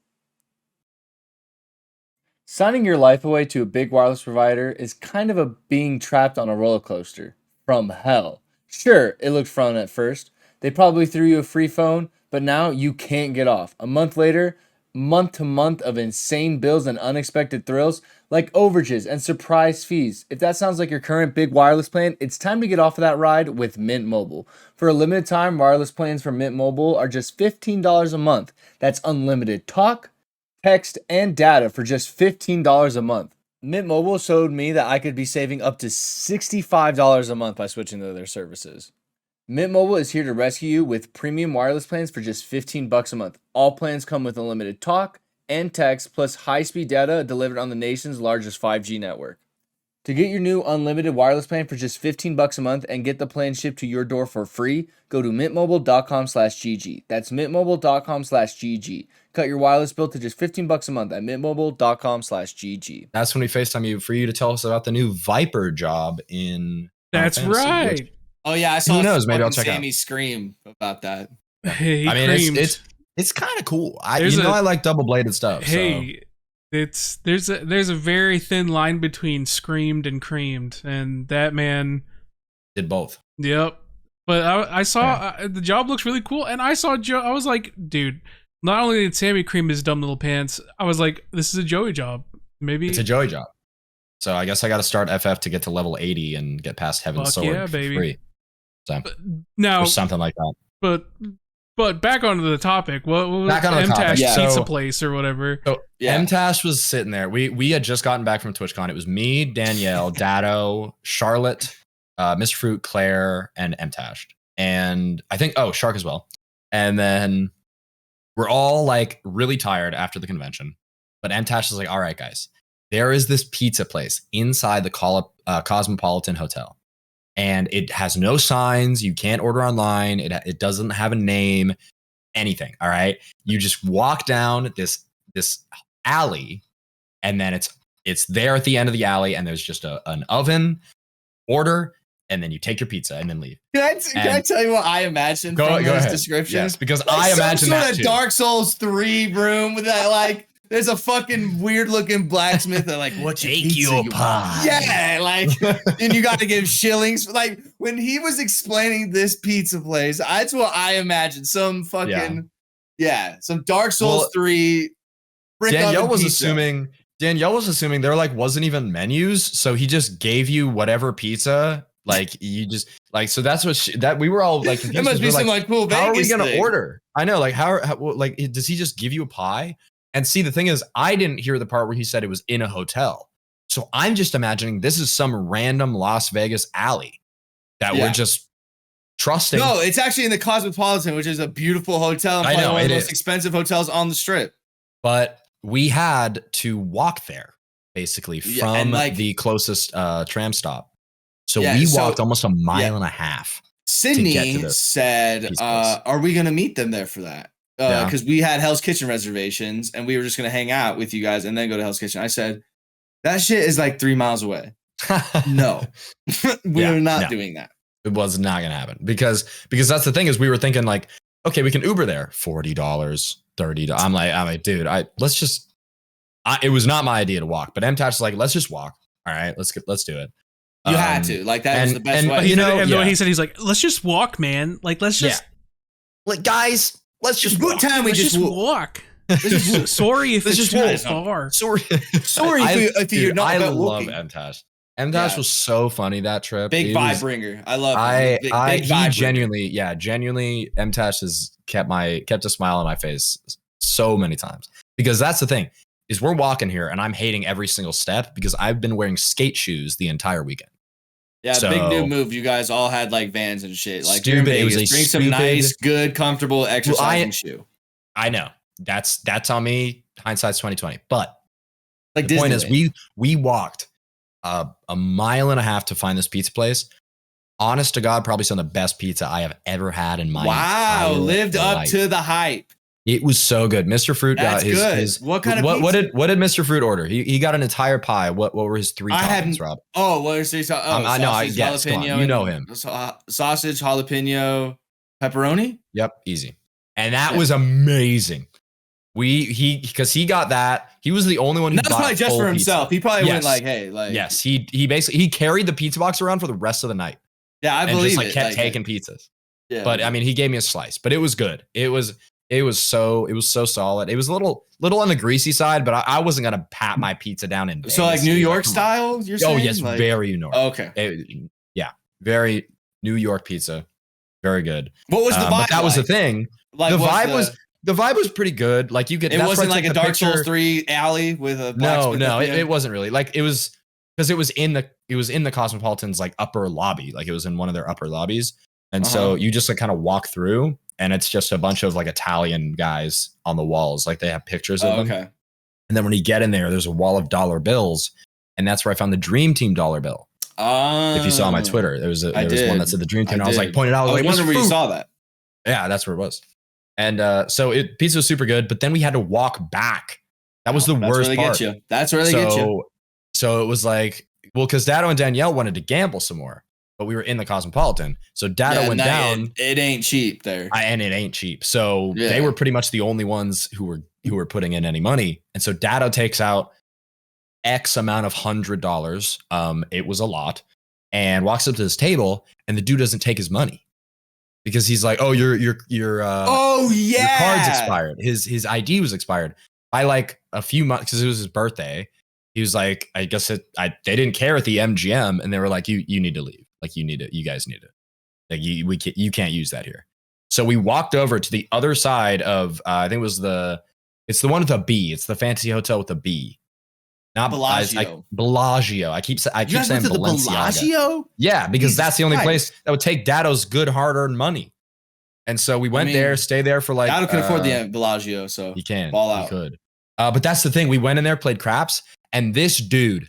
Signing your life away to a big wireless provider is kind of a being trapped on a roller coaster from hell. Sure, it looked fun at first. They probably threw you a free phone, but now you can't get off. A month later, month to month of insane bills and unexpected thrills like overages and surprise fees. If that sounds like your current big wireless plan, it's time to get off of that ride with Mint Mobile. For a limited time, wireless plans from Mint Mobile are just $15 a month. That's unlimited talk, text, and data for just $15 a month. Mint Mobile showed me that I could be saving up to $65 a month by switching to their services. Mint Mobile is here to rescue you with premium wireless plans for just $15 a month. All plans come with unlimited talk and text plus high-speed data delivered on the nation's largest 5G network. To get your new unlimited wireless plan for just $15 a month and get the plan shipped to your door for free, go to mintmobile.com/GG. That's mintmobile.com/GG. Cut your wireless bill to just $15 a month at mintmobile.com/GG. That's when we FaceTime you for you to tell us about the new Viper job in. That's right. Oh yeah, I saw. Who knows? Maybe I'll fucking check out. Sammy scream about that. Hey, I mean, creamed. it's kind of cool. I There's I like double bladed stuff. Hey, there's a very thin line between screamed and creamed, and that man did both. Yep. But I saw the job looks really cool, and I saw Joe. I was like, dude, not only did Sammy cream his dumb little pants, I was like, this is a Joey job. Maybe It's a Joey job. So I guess I got to start FF to get to level 80 and get past Heaven's Fuck Sword yeah, for baby. free. So now or something like that. But back onto the topic. What was Back on the topic. MTash Yeah. pizza So- place or whatever? So MTash was sitting there. We had just gotten back from TwitchCon. It was me, Danielle, Dado, Charlotte, Mr. Fruit, Claire, and MTash. And I think Shark as well. And then we're all like really tired after the convention. But MTash is like, all right, guys, there is this pizza place inside the Cosmopolitan Hotel. And it has no signs. You can't order online. It doesn't have a name, anything. All right. You just walk down this alley, and then it's there at the end of the alley, and there's just an oven, order, and then you take your pizza and then leave. Can I tell you what I imagined from go this ahead. description? Yes, because Like I imagine some that sort too. of Dark Souls 3 room with that, like, there's a fucking weird looking blacksmith that like, what's your pizza you want? Yeah, like, and you got to give shillings. Like when he was explaining this pizza place, that's what I imagined. Some fucking some Dark Souls 3. Danielle was assuming there like wasn't even menus, so he just gave you whatever pizza. Like you just like, so that's what we were all like confused. It must be some like cool Vegas how are we gonna thing. order? I know, like how like does he just give you a pie? And see, the thing is, I didn't hear the part where he said it was in a hotel. So I'm just imagining this is some random Las Vegas alley that we're just trusting. No, it's actually in the Cosmopolitan, which is a beautiful hotel and I probably know, one of the it most is. expensive hotels on the strip. But we had to walk there basically from and, like, the closest tram stop. So Yeah, we so- walked almost a mile and a half. Sydney this said, pizza place. are we going to meet them there for that? Yeah. Because we had Hell's Kitchen reservations and we were just going to hang out with you guys and then go to Hell's Kitchen. I said, that shit is like 3 miles away. No, we Yeah, are not no. doing that. It was not gonna happen because that's the thing is we were thinking like, okay, we can Uber there, $40, $30. I'm like, dude, let's just. It was not my idea to walk, but MTash is like, let's just walk. All right, let's do it. You had to. Like, that was the best way. you know, and the way he said, he's like, let's just walk, man. Like, let's just like guys, let's just What walk. time we let's just just walk? walk. Sorry if Let's it's just too walk. far. Sorry, Sorry if you're not I about love walking. MTash. MTash was so funny that trip. Big It vibe was- bringer. I love him. Big he vibe bringer. genuinely, MTash has kept a smile on my face so many times because that's the thing is we're walking here and I'm hating every single step because I've been wearing skate shoes the entire weekend. Yeah, So- big new move. You guys all had like Vans and shit. Like, Stupid. you're in It was Vegas. a Bring some stupid- nice, good, comfortable exercising shoe. I know that's on me. Hindsight's 2020. But Like the point is, Disneyland. we walked a mile and a half to find this pizza place. Honest to God, probably some of the best pizza I have ever had in my Wow, entire lived up life. to the hype. It was so good. Mr. Fruit That's got his, good. his What kind of what pizza? did Mr. Fruit order? He got an entire pie. What were his 3 I toppings, hadn't- Rob? Oh, what is this? I know, I guess. Come on, you know him. Sausage, jalapeno, pepperoni. Yep, easy. And that was amazing. Because he got that. He was the only one who And that's bought probably just full for himself. pizza. He probably went Yes. like, "Hey, like." Yes, he carried the pizza box around for the rest of the night Yeah, I and believe just like it. kept Like, taking pizzas. Yeah, But I mean, he gave me a slice, but it was good. It was so solid. It was a little on the greasy side, but I wasn't gonna pat my pizza down in so like Vegas, New dude. York Come on. style. You're Oh saying? yes, Like- very New York. Okay. Yeah, very New York pizza, very good. What was the vibe? But that was the like? thing. Like, the what's vibe the vibe was pretty good. Like you could. It that's wasn't where I like a took the Dark Souls picture. 3 alley with a No, blacksmith at the it end? wasn't really. Like it was because it was in the Cosmopolitan's like upper lobby. Like it was in one of their upper lobbies, and so you just like kind of walk through, and it's just a bunch of like Italian guys on the walls. Like they have pictures of Oh, them. okay. And then when you get in there, there's a wall of dollar bills, and that's where I found the Dream Team dollar bill. If you saw my Twitter, there was one that said the Dream Team. And I was like pointed out. I was like, wondering where you "Mr. saw that. Yeah, that's where it was. And so pizza was super good, but then we had to walk back. That was the That's worst where they part. get you. That's where they get you. So it was like, well, because Dado and Danielle wanted to gamble some more, but we were in the Cosmopolitan. So Dado went down. It ain't cheap there. And it ain't cheap. So they were pretty much the only ones who were putting in any money. And so Dado takes out X amount of $100. It was a lot, and walks up to this table, and the dude doesn't take his money because he's like, "Oh, your your card's expired. His ID was expired by like a few months because it was his birthday." He was like, "I guess they didn't care at the MGM, and they were like, you need to leave. Like you guys need it. Like you can't use that here." So we walked over to the other side of I think it was it's the one with a B. It's the fancy hotel with a B. Not Bellagio. Bellagio. I keep saying Balenciaga. Bellagio? Yeah, because Jesus that's the only Christ. place that would take Dado's good hard-earned money. And so we went there, stay there for like. Dado can afford the Bellagio, so he can. Ball out. He could. But that's the thing. We went in there, played craps, and this dude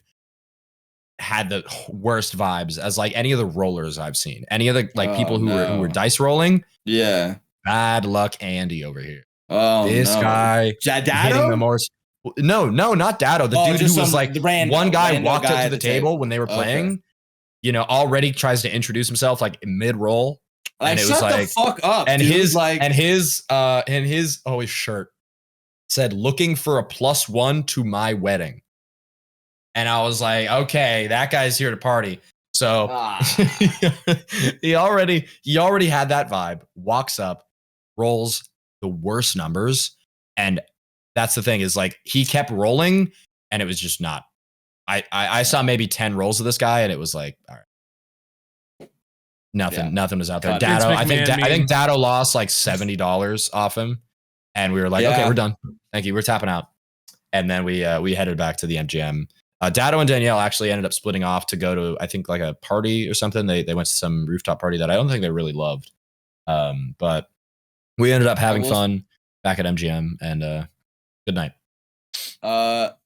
had the worst vibes as like any of the rollers I've seen. Any of the like people who were dice rolling. Yeah. Bad luck, Andy over here. Oh, this guy hitting the most. No, not Dado. The dude who was like one guy walked up to the table when they were playing. You know, already tries to introduce himself like mid-roll, and it was like, "Shut the fuck up!" And dude. his shirt said, "Looking for a +1 to my wedding," and I was like, "Okay, that guy's here to party." So he already had that vibe. Walks up, rolls the worst numbers, and that's the thing is like he kept rolling, and it was just not. I saw maybe 10 rolls of this guy, and it was like, all right, nothing was out there. Dado, I think Dado lost like $70 off him, and we were like, okay, we're done. Thank you, we're tapping out. And then we headed back to the MGM. Dado and Danielle actually ended up splitting off to go to I think like a party or something. They went to some rooftop party that I don't think they really loved, but we ended up having fun back at MGM and. Good night.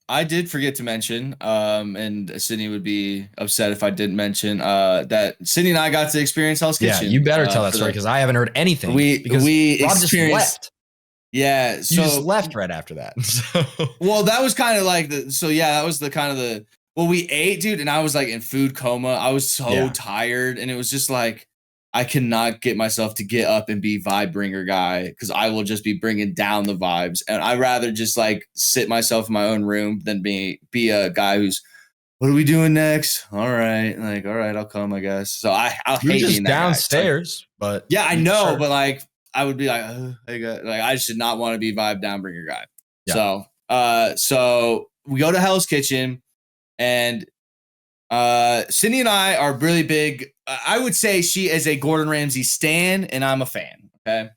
I did forget to mention, and Sydney would be upset if I didn't mention that Sydney and I got to experience Hell's Kitchen. Yeah, you better tell that story because I haven't heard anything. We Rob experienced. Just left. Yeah, you just left right after that. Well, that was kind of like that was the kind of the. Well, we ate, dude, and I was like in food coma. I was so tired, and it was just like. I cannot get myself to get up and be vibe bringer guy because I will just be bringing down the vibes. And I'd rather just like sit myself in my own room than be a guy who's, what are we doing next? All right. Like, all right, I'll come, I guess. So I'll hate being that downstairs, guy. but yeah, I know. But like, I would be like, I should not want to be vibe down bringer guy. Yeah. So we go to Hell's Kitchen and Sydney and I are really big. I would say she is a Gordon Ramsay stan, and I'm a fan. Okay.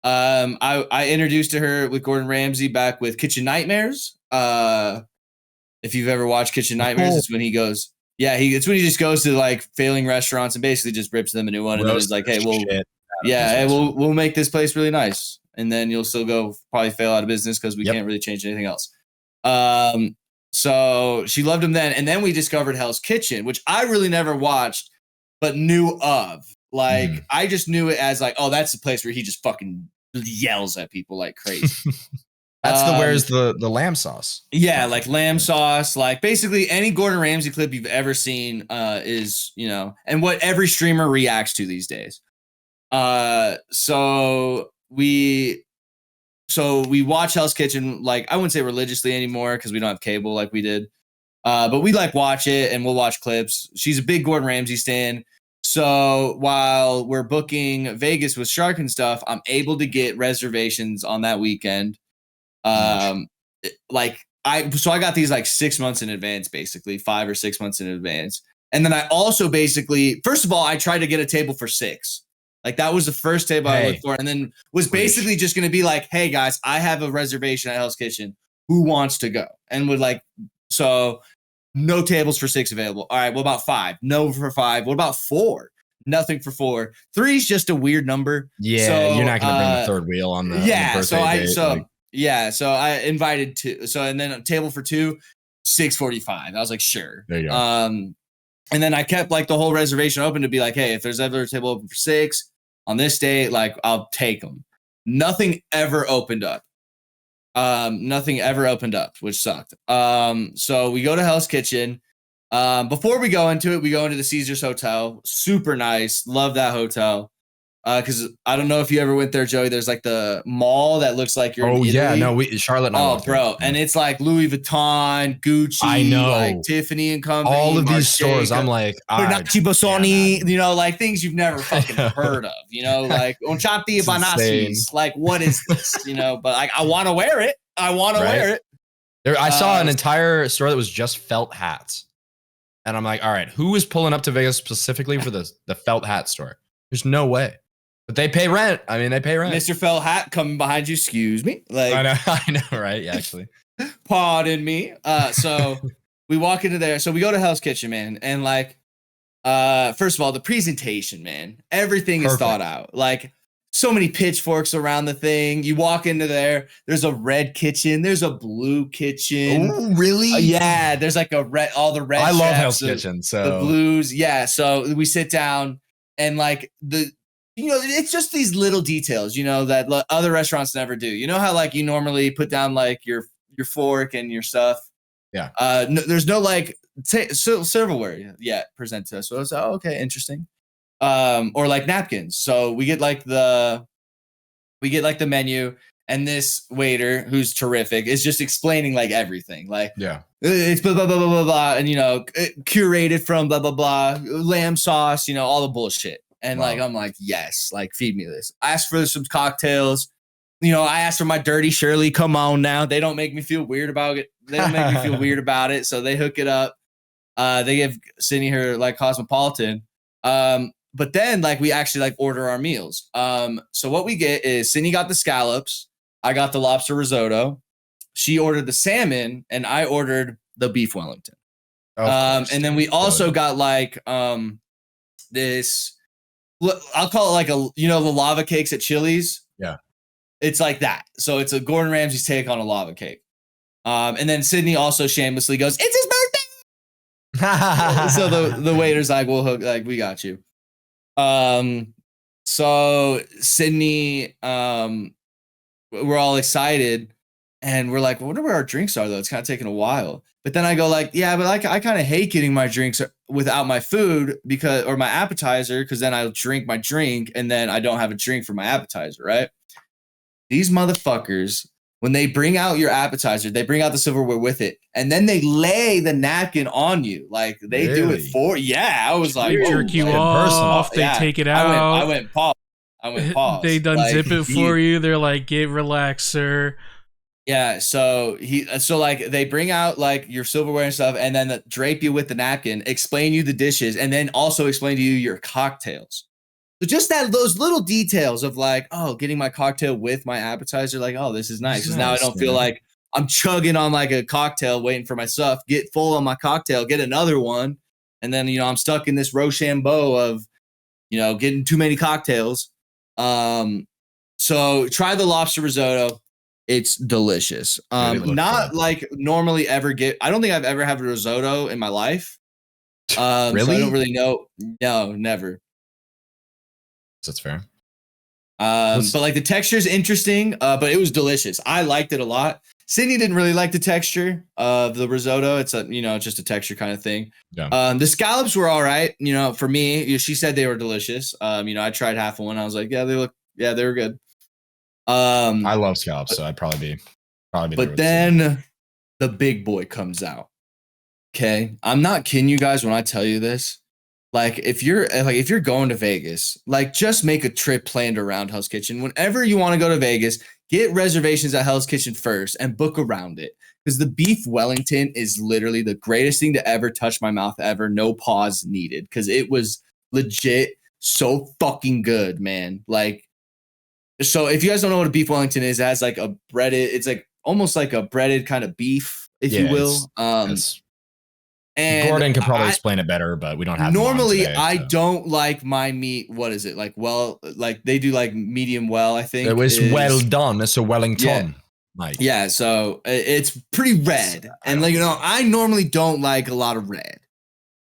I introduced to her with Gordon Ramsay back with Kitchen Nightmares. If you've ever watched Kitchen Nightmares, it's when he goes. Yeah, it's when he just goes to like failing restaurants and basically just rips them a new one, and then is like, hey, we'll make this place really nice, and then you'll still go probably fail out of business because we can't really change anything else. So she loved him then. And then we discovered Hell's Kitchen, which I really never watched, but knew of. Like, I just knew it as like, oh, that's the place where he just fucking yells at people like crazy. That's where's the lamb sauce. Yeah, like lamb sauce. Like basically any Gordon Ramsay clip you've ever seen is, and what every streamer reacts to these days. So we watch Hell's Kitchen, like I wouldn't say religiously anymore because we don't have cable like we did. But we like watch it and we'll watch clips. She's a big Gordon Ramsay stan. So while we're booking Vegas with Shark and stuff, I'm able to get reservations on that weekend. I got these like 6 months in advance, basically 5 or 6 months in advance. And then I also basically, first of all, I tried to get a table for 6. Like that was the first table I looked for, and then was basically just going to be like, "Hey guys, I have a reservation at Hell's Kitchen. Who wants to go?" And would like, so no tables for 6 available. All right, what about 5? No for 5. What about 4? Nothing for 4. 3 is just a weird number. Yeah, so, you're not going to bring the third wheel on the So I invited 2. So and then a table for 2, 6:45. I was like, sure. There you go. And then I kept like the whole reservation open to be like, hey, if there's ever a table open for 6. On this day, like I'll take them. Nothing ever opened up. Which sucked. So we go to Hell's Kitchen Before we go into it, we go into the Caesars Hotel. Super nice. Love that hotel. Because I don't know if you ever went there, Joey. There's like the mall that looks like you're in Italy. Yeah, no, Charlotte and I walked bro. there. And it's like Louis Vuitton, Gucci, I know. like Tiffany and Company. All of these Marc stores, I'm like, Bernacchi Bassoni, you know, like things you've never fucking heard of, you know, like Onciati Banassis. Like, what is this? You know, but like, I want to wear it. I want to wear it. There, I saw an entire store that was just felt hats. And I'm like, all right, who is pulling up to Vegas specifically for the felt hat store? There's no way. But they pay rent. I mean, they pay rent. Mr. Felt Hat coming behind you. Excuse me. Like, I know, right? Yeah, actually. Pardon me. So we walk into there. So we go to Hell's Kitchen, man. And like, first of all, the presentation, man. Everything is thought out. Like, so many pitchforks around the thing. You walk into there. There's a red kitchen. There's a blue kitchen. Oh, really? Yeah. There's like a red. All the red. I love chefs, Hell's Kitchen. So the blues. Yeah. So we sit down and like you know, it's just these little details, you know, that other restaurants never do. You know how like you normally put down like your fork and your stuff. Yeah. There's no like silverware yet present to us. So I was like, oh, okay, interesting. Or like napkins. So we get like the menu, and this waiter who's terrific is just explaining like everything. Like, yeah, it's blah blah blah blah blah blah, and you know, curated from blah blah blah, lamb sauce, you know, all the bullshit. And like, I'm like, yes, like feed me this. I asked for some cocktails. You know, I asked for my Dirty Shirley. Come on now. They don't make me feel weird about it. They don't make me feel weird about it. So they hook it up. They give Sydney her like Cosmopolitan. But then like we actually like order our meals. So what we get is Sydney got the scallops. I got the lobster risotto. She ordered the salmon, and I ordered the beef Wellington. And then we also got like this. I'll call it like the lava cakes at Chili's. Yeah. It's like that. So it's a Gordon Ramsay's take on a lava cake. And then Sydney also shamelessly goes, it's his birthday. So the waiter's like, we'll hook, like, we got you. So Sydney, we're all excited, and we're like, I wonder where our drinks are though. It's kind of taking a while. But then I go like, yeah, but I kind of hate getting my drinks without my food or my appetizer, because then I'll drink my drink and then I don't have a drink for my appetizer, right? These motherfuckers, when they bring out your appetizer, they bring out the silverware with it, and then they lay the napkin on you. Like they do it for I was like, jerk you off. They take it out. I went pause. They done like, zip it for you. They're like, get relaxed, sir. Yeah, so like they bring out like your silverware and stuff, and then drape you with the napkin, explain you the dishes, and then also explain to you your cocktails. So just those little details of like, oh, getting my cocktail with my appetizer, like, oh, this is nice. Because now I don't feel like I'm chugging on like a cocktail, waiting for my stuff, get full on my cocktail, get another one, and then I'm stuck in this Rochambeau of getting too many cocktails. So try the lobster risotto. It's delicious. Not like normally ever I don't think I've ever had a risotto in my life. Really? So I don't really know. No, never. That's fair. But like the texture is interesting, but it was delicious. I liked it a lot. Sydney didn't really like the texture of the risotto. It's just a texture kind of thing. Yeah. The scallops were all right. For me, she said they were delicious. I tried half of one. I was like, they were good. I love scallops, so I'd probably be. But then the big boy comes out. Okay, I'm not kidding you guys when I tell you this. Like if you're going to Vegas, like just make a trip planned around Hell's Kitchen. Whenever you want to go to Vegas, get reservations at Hell's Kitchen first and book around it, because the beef Wellington is literally the greatest thing to ever touch my mouth ever. No pause needed, because it was legit so fucking good, man. Like. So if you guys don't know what a beef Wellington is, it has like a breaded, it's like almost like a breaded kind of beef, if you will. And Gordon could probably explain it better, but we don't have. Normally, today, I don't like my meat. What is it like? Well, like they do like medium well, I think. It was well done. It's a Wellington. Yeah. Mike. Yeah, so it's pretty red, and like I normally don't like a lot of red.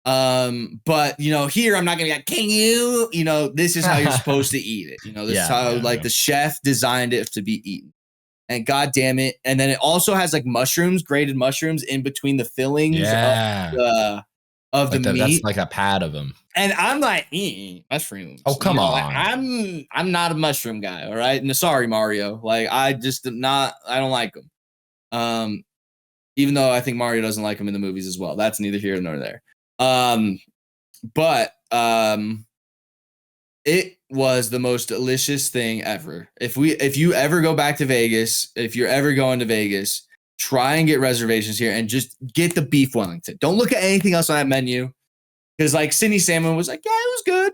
But here I'm not gonna get, can you? This is how you're supposed to eat it. This is how the chef designed it to be eaten. And god damn it. And then it also has like mushrooms, grated mushrooms in between the fillings of the meat. That's like a pad of them. And I'm like, mushrooms. Oh, come on. Like, I'm not a mushroom guy. All right. No, sorry, Mario. Like, I just I don't like them. Even though I think Mario doesn't like them in the movies as well. That's neither here nor there. But it was the most delicious thing ever. If you ever go back to Vegas, if you're ever going to Vegas, try and get reservations here and just get the beef Wellington. Don't look at anything else on that menu. Because like Sydney Salmon was like, yeah, it was good.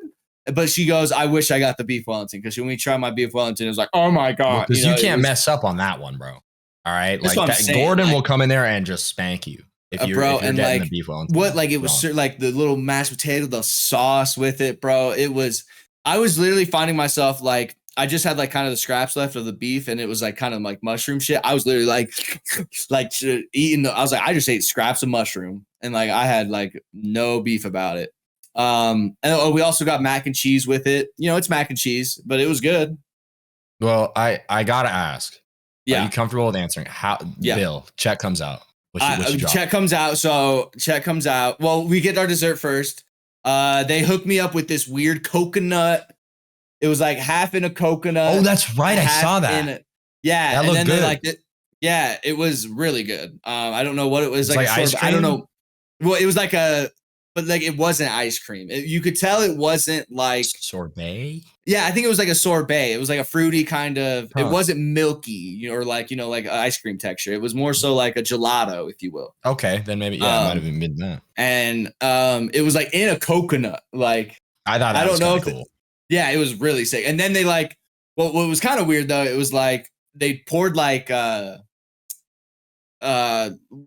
But she goes, I wish I got the beef Wellington. Because when we tried my beef Wellington, it was like, oh my God. Because you can't mess up on that one, bro. All right. Like that, Gordon will come in there and just spank you. If you're getting like, the beef Wellington. What, like it was like the little mashed potato, the sauce with it, bro. I was literally finding myself like, I just had like kind of the scraps left of the beef and it was like kind of like mushroom shit. I was literally like eating. I was like, I just ate scraps of mushroom and like I had like no beef about it. And we also got mac and cheese with it. You know, it's mac and cheese, but it was good. Well, I gotta ask. Yeah. Are you comfortable with answering? How? Yeah. Bill, check comes out. Check comes out. So check comes out. Well, we get our dessert first. They hooked me up with this weird coconut. It was like half in a coconut. Oh, that's right. I saw that. Yeah. That looked good. Yeah, it was really good. I don't know what it was. It's like ice cream? I don't know. Well, it was like but like it wasn't ice cream. You could tell it wasn't like sorbet. Yeah, I think it was like a sorbet. It was like a fruity kind of. It wasn't milky, or like like ice cream texture. It was more so like a gelato, if you will. Okay, then maybe it might have been that. And it was like in a coconut. Like I thought that was kind of cool. Yeah, it was really sick. And then they like, what was kind of weird though, it was like they poured like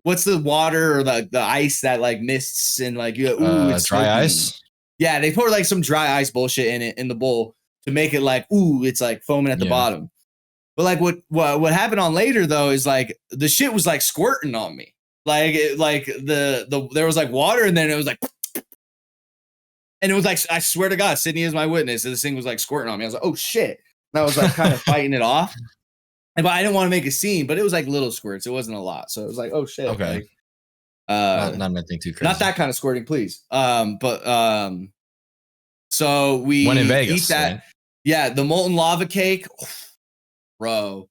what's the water or the ice that like mists and like it's dry smoky. ice. Yeah, they poured like some dry ice bullshit in it in the bowl to make it like it's like foaming at the bottom. But like what happened on later though is like the shit was like squirting on me. Like there was like water and then it was like. And it was like, I swear to God, Sydney is my witness. This thing was like squirting on me. I was like, oh shit. And I was like kind of fighting it off. But I didn't want to make a scene, but it was like little squirts. It wasn't a lot. So it was like, oh shit. Okay. Like, not nothing too crazy. Not that kind of squirting, please. So we went in Vegas, eat that. Right? Yeah, the molten lava cake. Bro.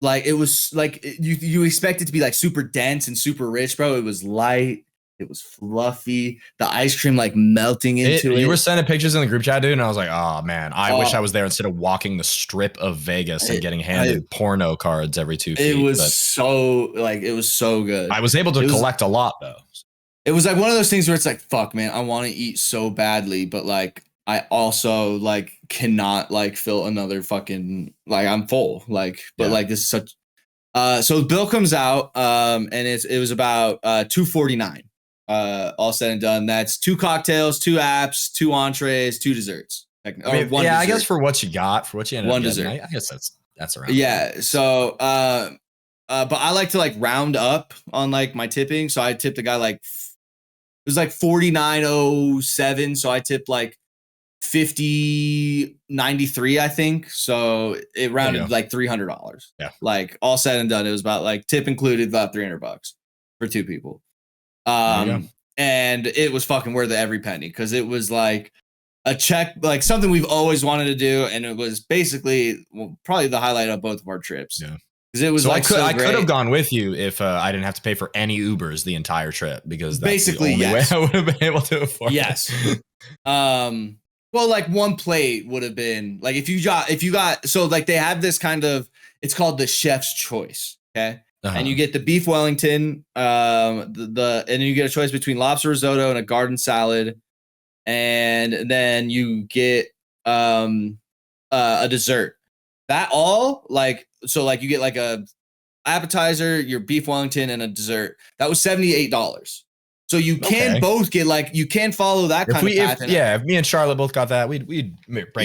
Like it was like you expect it to be like super dense and super rich, bro. It was light. It was fluffy. The ice cream like melting into it. You were sending pictures in the group chat, dude, and I was like, oh man, I wish I was there instead of walking the strip of Vegas and getting handed porno cards every 2 feet. It was so good. I was able to collect a lot though. It was like one of those things where it's like, fuck, man, I want to eat so badly, but like I also like cannot like fill another fucking like I'm full. Like, but like this is such so the bill comes out and it was about $249. All said and done. That's 2 cocktails, 2 apps, 2 entrees, 2 desserts. I mean, one dessert. I guess for what you got, for what you ended up getting, dessert. I guess that's around. Yeah. So, but I like to like round up on like my tipping. So I tipped the guy like it was like $49.07. So I tipped like $50.93, I think. So it rounded like $300. Yeah. Like all said and done, it was about like tip included about $300 for 2 people. And it was fucking worth every penny because it was like a check, like something we've always wanted to do, and it was basically probably the highlight of both of our trips. Yeah, because it was so like I could have gone with you if I didn't have to pay for any Ubers the entire trip because that's basically the only way I would have been able to afford. Yes. Well, like one plate would have been like if you got so like they have this kind of it's called the chef's choice. Okay. And you get the beef Wellington, and then you get a choice between lobster risotto and a garden salad, and then you get a dessert. That all like so like you get like a appetizer, your beef Wellington, and a dessert. That was $78. So you can both get like you can follow that kind of path. If me and Charlotte both got that, we'd break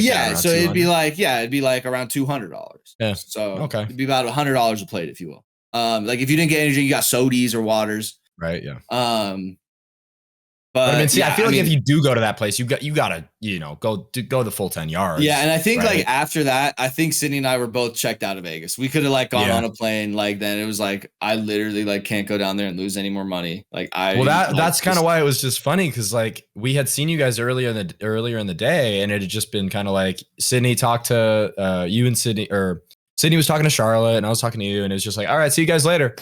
down. So it'd be like around $200. Yeah. So it'd be about $100 a plate if you will. Like if you didn't get anything, you got sodies or waters. Right. Yeah. But I mean, see, yeah, I feel like if you do go to that place, you gotta, go the full 10 yards. Yeah, and I think right? like after that, I think Sydney and I were both checked out of Vegas. We could have like gone on a plane. Like then it was like I literally like can't go down there and lose any more money. Like that's kind of why it was just funny because like we had seen you guys earlier in the day, and it had just been kind of like Sydney talked to you and Sydney, or Sydney was talking to Charlotte, and I was talking to you, and it was just like, all right, see you guys later.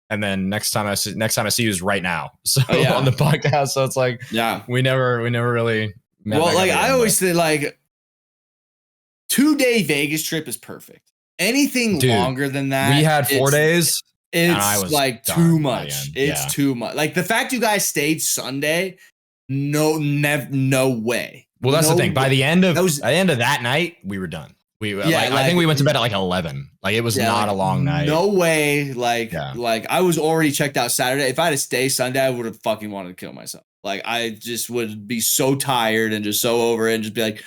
And then next time I see you is right now. So on the podcast. So it's like, we never really met. Well, like I always say, like 2-day Vegas trip is perfect. Anything longer than that, we had 4 days. It's like too much. It's too much. Like the fact you guys stayed Sunday, no way. Well, that's the thing. By the end of that night, we were done. I think we went to bed at like 11. Like it was not a long night. No way. Like I was already checked out Saturday. If I had to stay Sunday, I would have fucking wanted to kill myself. Like I just would be so tired and just so over it and just be like,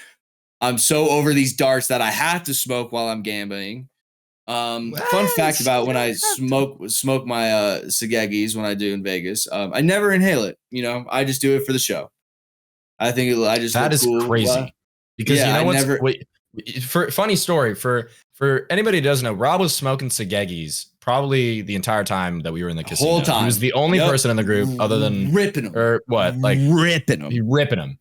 I'm so over these darts that I have to smoke while I'm gambling. Fun fact about when I smoke my Sykkunos when I do in Vegas, I never inhale it. I just do it for the show. I think that is cool. Crazy. Because funny story for anybody who doesn't know, Rob was smoking Sykkunos probably the entire time that we were in the casino. Whole time. He was the only person in the group other than ripping them. Or what? Like ripping them.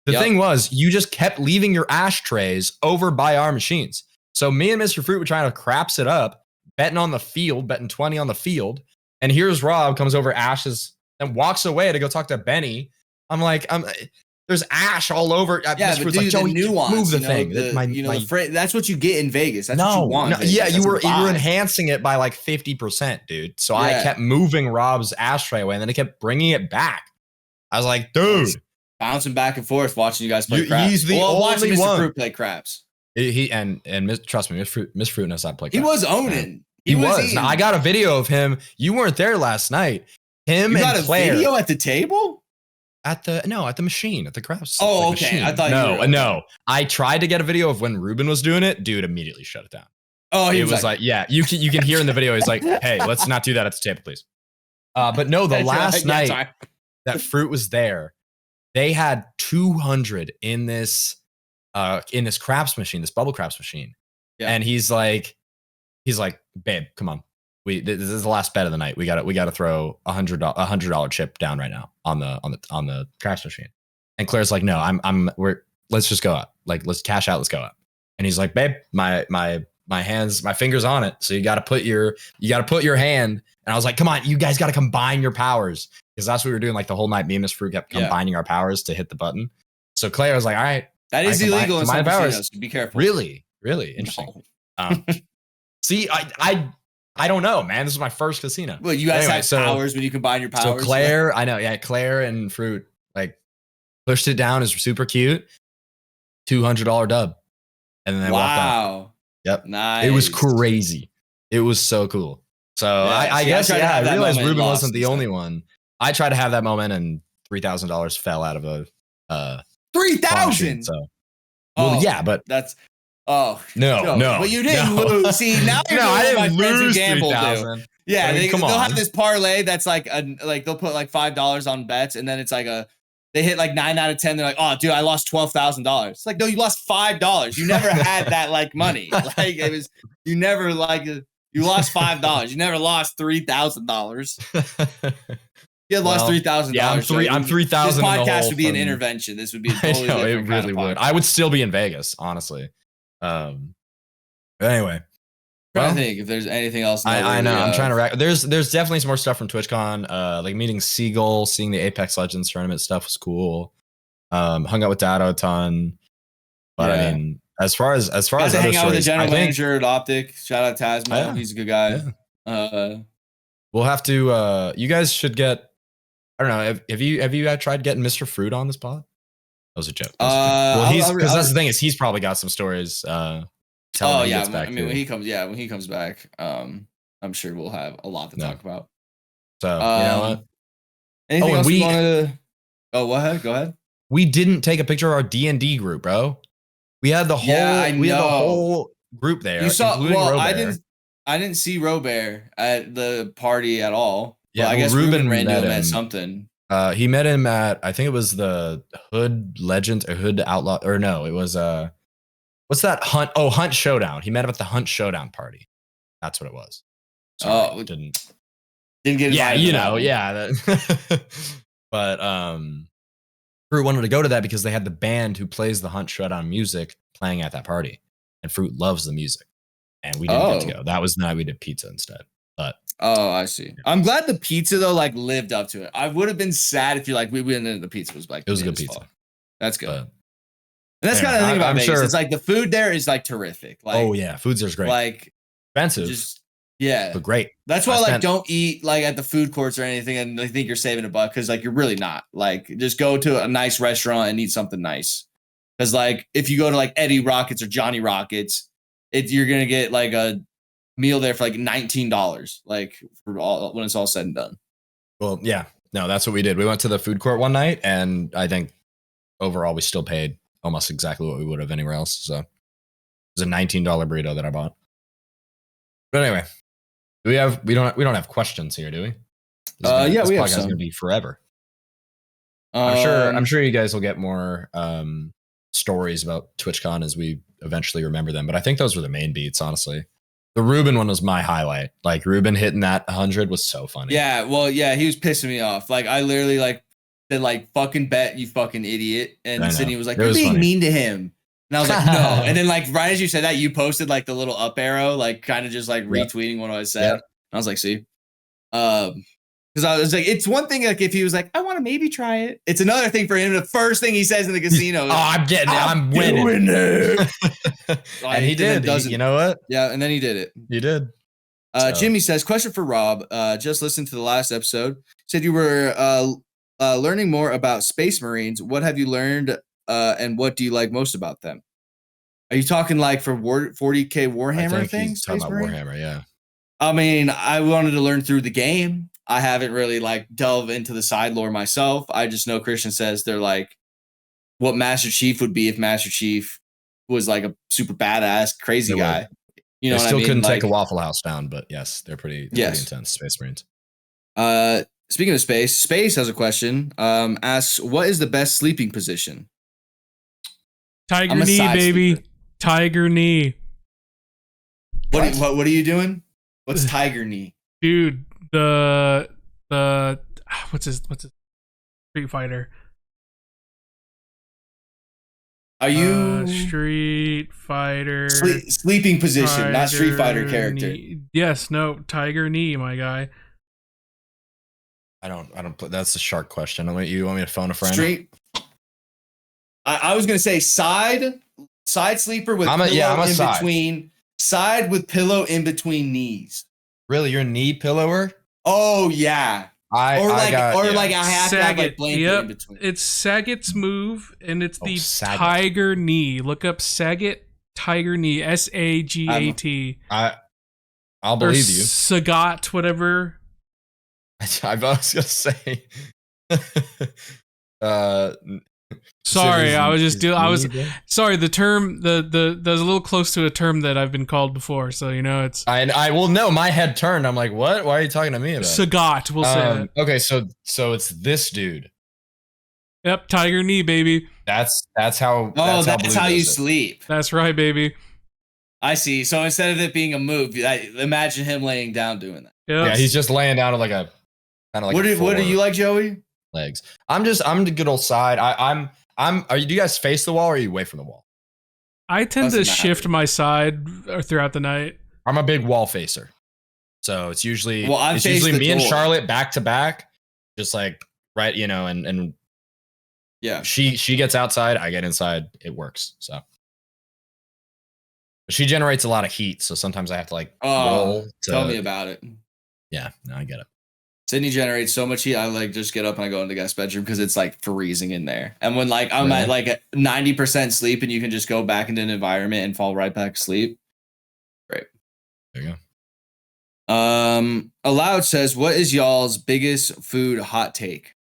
The thing was, you just kept leaving your ashtrays over by our machines. So me and Mr. Fruit were trying to craps it up, betting 20 on the field. And here's Rob comes over ashes and walks away to go talk to Benny. I'm like, there's ash all over. Yeah, but dude, the nuance, move the thing. That's what you get in Vegas. That's what you want. You were enhancing it by like 50%, dude. So I kept moving Rob's ashtray away, and then I kept bringing it back. I was like, dude, bouncing back and forth, watching you guys play craps. He's the only watching Mr. one. Fruit play craps. Trust me, Miss Fruit knows how to play craps. He was owning. He was. Now, I got a video of him. You weren't there last night. You got a video at the table? At the machine, at the craps. Oh, okay. Machine. I thought no. I tried to get a video of when Ruben was doing it. Dude immediately shut it down. Oh, he was like, yeah, you can hear in the video. He's like, hey, let's not do that at the table, please. But no, the last night that Fruit was there, they had 200 in this craps machine, this bubble craps machine. Yeah. And he's like, babe, come on. This is the last bet of the night. We got to throw $100 chip down right now on the craps machine. And Claire's like, no, let's just go up. Like, let's cash out. Let's go up. And he's like, babe, my fingers on it. So you got to put your hand. And I was like, come on, you guys got to combine your powers, because that's what we were doing like the whole night. Me and Miss Fruit kept combining our powers to hit the button. So Claire was like, all right, that is illegal in some casinos. Be careful. Really interesting. No. See, I don't know, man. This is my first casino. Well, you guys have powers when you combine your powers. So Claire, I know, yeah, Claire and Fruit like pushed it down. Is super cute. $200 dub, and then they walked out. Yep, nice. It was crazy. It was so cool. So I guess I realized Ruben wasn't the only one. I tried to have that moment, and $3,000 fell out of a 3,000. So, yeah, but that's. No. But you didn't lose. See, now you're doing I what didn't my friends who lose gamble 3,000. do. Yeah, they'll have this parlay that's like they'll put like $5 on bets, and then it's like they hit like 9 out of 10. They're like, oh, dude, I lost $12,000. It's like, no, you lost $5. You never had that like money. Like it was, you never you lost $5. You never lost $3,000. You had lost $3,000. Yeah, I'm 3,000. This podcast would be an intervention. This would be a totally different it really would. I would still be in Vegas, honestly. But anyway, I think if there's anything else, I know I'm trying to there's definitely some more stuff from TwitchCon. Like meeting Seagull, seeing the Apex Legends tournament stuff was cool. Hung out with Dado a ton. But I mean, as far as other hang out with the stories, general manager at Optic. Shout out Tasma. He's a good guy. Yeah. We'll have to. You guys should get. I don't know. Have you tried getting Mr. Fruit on this pod? That was a joke. Well, because that's the thing is he's probably got some stories. When he comes back, I'm sure we'll have a lot to talk about. So you know what? Anything else we wanted to? Oh, go ahead. We didn't take a picture of our D&D group, bro. We had the whole group there. You saw? Well, I didn't see Robert at the party at all. Yeah, I guess Ruben ran into him at something. He met him at, I think it was the Hood Legends or Hood Outlaw, or no, it was what's that Hunt? Oh, Hunt Showdown. He met him at the Hunt Showdown party. That's what it was. Sorry, didn't get yeah, invited you to that know, one. yeah. But Fruit wanted to go to that because they had the band who plays the Hunt Showdown music playing at that party, and Fruit loves the music, and we didn't get to go. That was the night we did pizza instead. But I see. Yeah. I'm glad the pizza though like lived up to it. I would have been sad if you like we went into the pizza was like it was a good pizza. Fall. That's good. But, and that's kind of the thing about I'm Vegas. Sure. It's like the food there is like terrific. Like, oh yeah, food's there's great. Like expensive, just yeah, but great. That's why like don't eat like at the food courts or anything, and they think you're saving a buck because like you're really not. Like just go to a nice restaurant and eat something nice. Because like if you go to like Eddie Rockets or Johnny Rockets, you're gonna get like a meal there for like $19, like for all when it's all said and done. Well, yeah, no, that's what we did. We went to the food court one night, and I think overall we still paid almost exactly what we would have anywhere else. So it was a $19 burrito that I bought. But anyway, we don't have questions here, do we? This we have some. Gonna be forever. I'm sure you guys will get more stories about TwitchCon as we eventually remember them. But I think those were the main beats, honestly. The Ruben one was my highlight. Like Ruben hitting that 100 was so funny. Yeah, well, yeah, he was pissing me off. Like I literally like said like fucking bet, you fucking idiot. And Sydney was like, you're being mean to him. And I was like, no. And then like right as you said that, you posted like the little up arrow, like kind of just like retweeting what I said. Yep. I was like, see. Because I was like, it's one thing like if he was like, I want to maybe try it. It's another thing for him. The first thing he says in the casino is, I'm winning. And he did. You know what? Yeah, and then he did it. He did. Jimmy says, question for Rob. Just listened to the last episode. Said you were learning more about Space Marines. What have you learned and what do you like most about them? Are you talking like for 40K Warhammer things? He's talking about Warhammer, yeah. I mean, I wanted to learn through the game. I haven't really like delved into the side lore myself. I just know Christian says they're like what Master Chief would be if Master Chief was like a super badass, crazy guy. You know, they still what I mean? Couldn't like, take a Waffle House down, but yes, they're pretty intense. Space Marines. Speaking of Space has a question. Asks, what is the best sleeping position? Tiger knee, baby. Sleeper. Tiger knee. What are you doing? What's tiger knee? Dude, the what's his Street Fighter? Are you Street Fighter sleeping position, not Street Fighter character? Knee. Yes, no, tiger knee, my guy. I don't put that's a shark question. You want me to phone a friend? Street. I was gonna say side sleeper with pillow in between. Side with pillow in between knees. Really, you're a knee pillower? Oh yeah. I have Saget. to have like blanket in between. It's Saget's move, and it's the Saget. Tiger knee. Look up Saget tiger knee. SAGAT. I'll believe you. Sagat, whatever. I was gonna say. Sorry, I was just doing. I was sorry. The term, the was a little close to a term that I've been called before. So you know, it's. I will know. My head turned. I'm like, what? Why are you talking to me about? Sagat, we'll say it. Okay, so it's this dude. Yep, tiger knee, baby. That's how. That's how you sleep. That's right, baby. I see. So instead of it being a move, imagine him laying down doing that. Yep. Yeah, he's just laying down like a kind of like. What do you like, Joey? Legs. I'm the good old side. Do you guys face the wall or are you away from the wall? I tend to shift my side throughout the night. I'm a big wall facer. So it's usually me and Charlotte back to back. Just like right, you know, and yeah. She gets outside, I get inside, it works. So but she generates a lot of heat, so sometimes I have to like roll. Tell me about it. Yeah, no, I get it. Sydney generates so much heat. I like just get up and I go into the guest bedroom because it's like freezing in there. And when like I'm at like 90% sleep and you can just go back into an environment and fall right back to sleep. Great. There you go. Aloud says, what is y'all's biggest food hot take?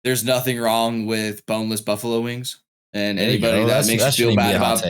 There's nothing wrong with boneless buffalo wings. And anybody that makes you feel bad about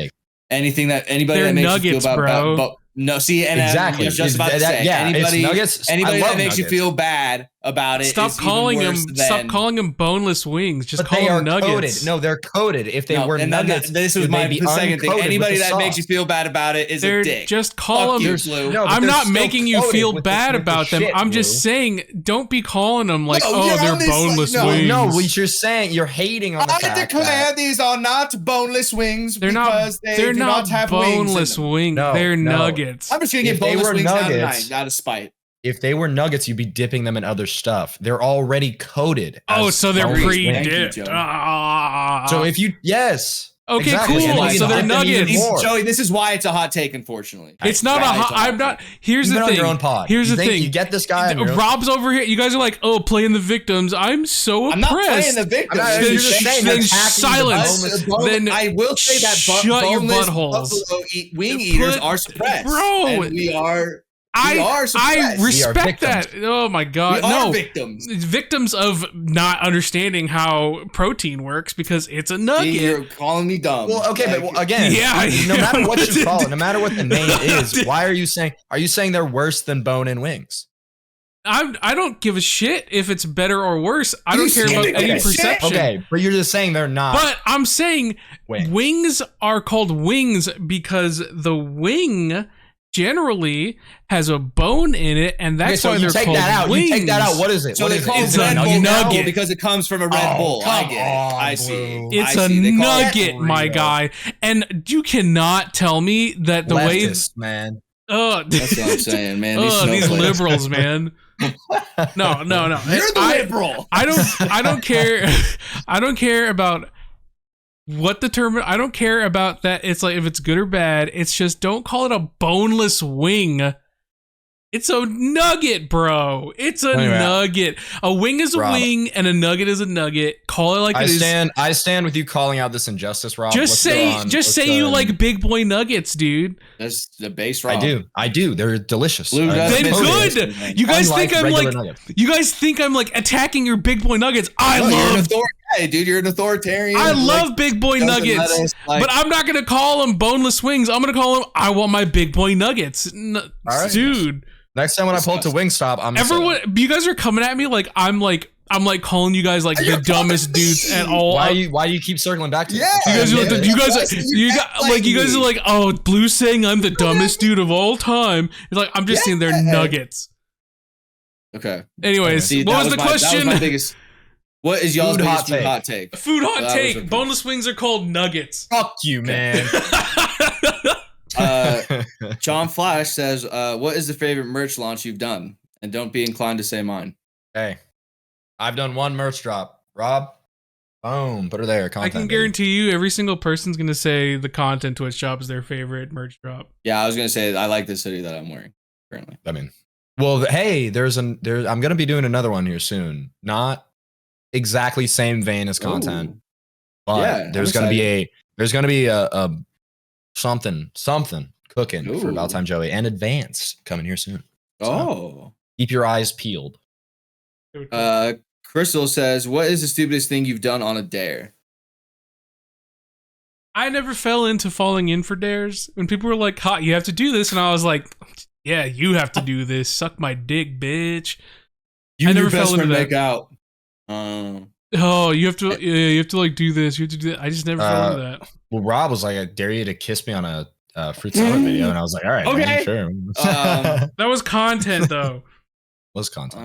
anything that makes you feel bad about. No, see, and exactly. I was just about to say, anybody that makes you feel bad about it. Stop is calling even them. worse Stop than- calling them boneless wings. Just But call they are them nuggets. coated. No, they're coated. If they No, were and then nuggets, this was would my they be the second thing. uncoated with Anybody the that makes you sauce? feel bad about it is They're a dick. just call Fuck you, them. Blue. No, but I'm they're not still making you coated feel with bad the about them. shit, I'm Blue. just saying, don't be calling them like, No, oh, you're they're on this, like, boneless no. wings. No, what you're saying, you're hating on the I fact declare that these are not boneless wings They're not. because they They're do not not have boneless wings. In them. wings. No, They're no. nuggets. I'm just gonna If get they boneless were wings out of nuggets- out of spite. if they were nuggets, you'd be dipping them in other stuff. They're already coated. Oh, as so they're boneless Thank you, pre-dipped. Joey. So if you yes. Okay, exactly. cool. And you can So they're dip them even nuggets. more. Joey, this is why it's a hot take, unfortunately. It's not Why a it's hot. I'm not. Here's You've the been thing. on your own pod. Here's You the think thing. You get this guy. on your own- Rob's over here. You guys are like, oh, playing the victims. I'm so I'm not oppressed. playing the victim. I'm not- Then you're just saying then attacking the silence. boneless- Then I will say that shut your boneless buttholes. buffalo wing Put- eaters are suppressed, Bro. And we are I suppressed. respect We are that. Oh my we god, are no. victims. Victims of not understanding how protein works because it's a See, nugget. you're calling me dumb. Well, okay, Like, but again, Yeah, no matter what you yeah. call it, no matter what the name is, why are you saying? Are you saying they're worse than bone-in wings? I don't give a shit if it's better or worse. I don't You care about shit, any okay. perception. Okay, but you're just saying they're not. But I'm saying Wings. wings are called wings because the wing generally has a bone in it, and that's okay, so why you they're take called that out. wings. You take that out. What is it? So What they is call it? it It's Red a Bull nugget. because it comes from a Red Oh, Bull. I come get it. on, I see. Blue. It's I a see. They call it- nugget, my real. guy. And you cannot tell me that the way. Leftist, man. That's what I'm saying, man. These snowflakes. liberals, man. No. You're the liberal. I don't care. I don't care about what the term. I don't care about that. It's like if it's good or bad. It's just don't call it a boneless wing. It's a nugget, bro. It's a Anyway, nugget. A wing is a Rob. wing, and a nugget is a nugget. Call it like it is. I stand with you calling out this injustice, Rob. Just Let's go say, on. just Let's say go you on. like big boy nuggets, dude. That's the base I rock. do. They're delicious. Blue does Then miss good. it. You guys Unlike think I'm regular like, nuggets. you guys think I'm like attacking your big boy nuggets. I No, you're an love authority, dude. You're an authoritarian. I Like, love big boy doesn't let nuggets, us, like- but I'm not gonna call them boneless wings. I'm gonna call them. I want my big boy nuggets, right. dude. Next time when I pull up to Wingstop, I'm Everyone, you guys are coming at me like I'm calling you guys like You're the dumbest calling me. dudes at all. Why do you keep circling back to Yeah. this? You guys are like, you guys, You you guys are like, oh, Blue's saying I'm the dumbest dude of all time. It's like I'm just saying they're Yeah. nuggets. Okay. Anyways, See, what was the That was question? my biggest. What is y'all's Food biggest hot hot take? Food hot That was take: okay. boneless wings are called nuggets. Fuck you, man. John Flash says, "What is the favorite merch launch you've done?" And don't be inclined to say mine. Hey, I've done one merch drop. Rob, boom, put her there. I Content, can baby. guarantee you, every single person's gonna say the content Twitch shop is their favorite merch drop. Yeah, I was gonna say I like this hoodie that I'm wearing currently. I mean, well, hey, I'm gonna be doing another one here soon. Not exactly same vein as content, Ooh. but Yeah, there's I'm gonna be a something cooking for Ooh. AbouTimeJoey and advanced coming here soon. Oh. Keep your eyes peeled. Crystal says, "What is the stupidest thing you've done on a dare?" I never fell into falling in for dares. When people were like, "Hot, you have to do this," and I was like, "Yeah, you have to do this. Suck my dick, bitch." You I and never your best fell into friend that. make out. Oh, you have to. Yeah, you have to like do this. You have to do that. I just never fell into that. Well, Rob was like, "I dare you to kiss me on a fruit salad video," and I was like, "All right, Okay. man, sure." That was content, though. Was content.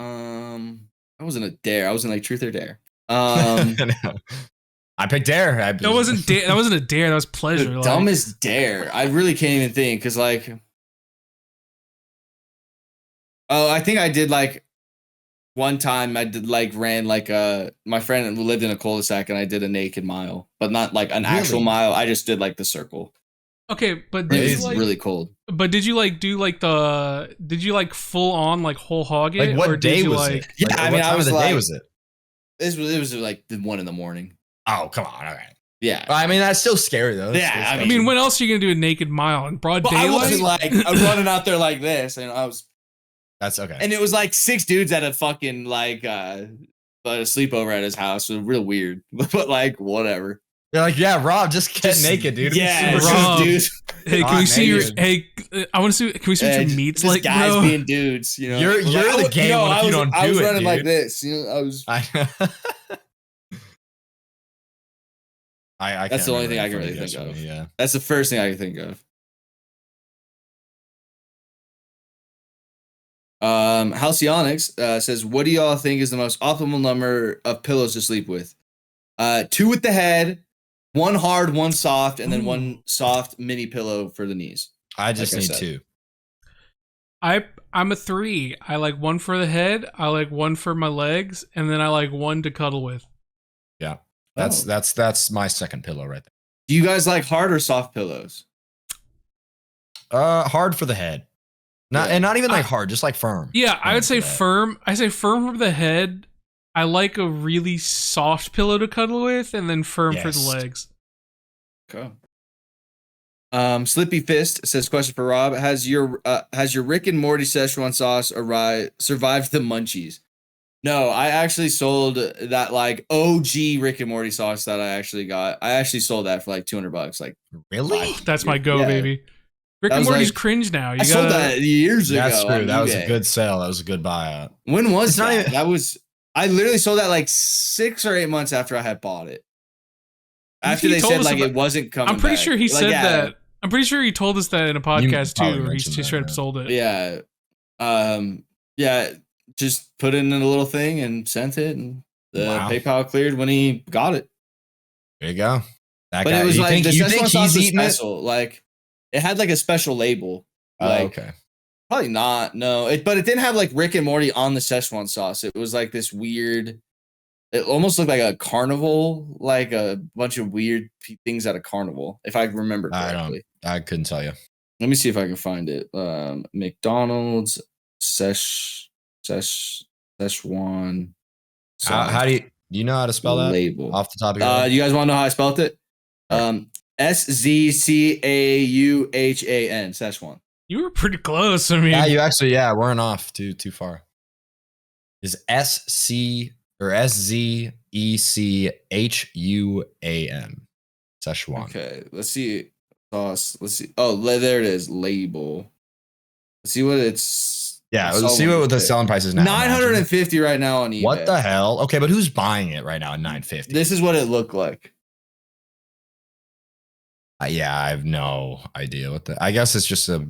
I wasn't a dare. I wasn't like truth or dare. I picked dare. That wasn't that wasn't a dare. That was pleasure. The like- dumbest dare. I really can't even think because like, oh, I think I did like one time. I did like ran like my friend who lived in a cul-de-sac and I did a naked mile, but not like an actual Really? mile. I just did like the circle. Okay, but did It's you like? really cold. But did you like do like the? Did you like full on like whole hog it? Like what or did day you, was like, it? Yeah, Like, I what mean, I time was of the day like- was it? It was like the 1 a.m. Oh, come on. All right. Yeah. I mean, that's still scary though. That's Yeah, still I I scary. mean, when else are you gonna do a naked mile in broad But I daylight? wasn't like I was running out there like this, and I was, that's okay. and it was like 6 dudes at a fucking like a sleepover at his house. So real weird, but like whatever. You're like, yeah, Rob, just get naked, dude. Yeah, Rob. dude. Hey, can we see your? Hey, I want to see. Can we see what your meat's like, guys bro? being dudes, you know. You're the gay one if you don't do it, I was running dude. like this, you know. I was. I That's the only thing I can really think of. Yeah, that's the first thing I can think of. Halcyonics says, "What do y'all think is the most optimal number of pillows to sleep with? 2 with the head, 1 hard, 1 soft, and then 1 soft mini pillow for the knees." I just need 2. I'm a 3. I like 1 for the head. I like 1 for my legs, and then I like 1 to cuddle with. Yeah, that's my second pillow right there. Do you guys like hard or soft pillows? Hard for the head. Not even like hard, just like firm. Yeah, I would say firm. I say firm for the head. I like a really soft pillow to cuddle with, and then firm for the legs. Okay. Slippy Fist says, question for Rob: Has your Rick and Morty Szechuan sauce survived the munchies? No, I actually sold that like OG Rick and Morty sauce that I actually got. I actually sold that for like $200. Like, really? That's my baby. Rick and Morty's cringe now. I sold that years ago. That's true. That was a good sale. That was a good buyout. When was that? I literally sold that like 6 or 8 months after I had bought it. After they said like it wasn't coming. I'm pretty back. sure he said that. I'm pretty sure he told us that in a podcast too, where he just straight up sold it. Yeah. Yeah. Just put it in a little thing and sent it, and the PayPal cleared when he got it. There you go. But it was like the Szechuan sauce was special. Like it had like a special label. Like, okay. Probably not. No. But it didn't have like Rick and Morty on the Szechuan sauce. It was like this weird. It almost looked like a carnival, like a bunch of weird things at a carnival, if I remember correctly. I couldn't tell you. Let me see if I can find it. McDonald's Szechuan. How do you know how to spell that? Label off the top of your head? You guys want to know how I spelled it? SZCAUHAN. Szechuan. You were pretty close. I mean, yeah, you actually weren't off too far. Is SC or SZECHUAN Szechuan? Okay, let's see. Sauce. Let's see. Oh, there it is. Label. Let's see what it's. Yeah, let's see what the selling price is now. $950 right now on eBay. What the hell? Okay, but who's buying it right now at $950? This is what it looked like. Yeah, I have no idea what I guess it's just a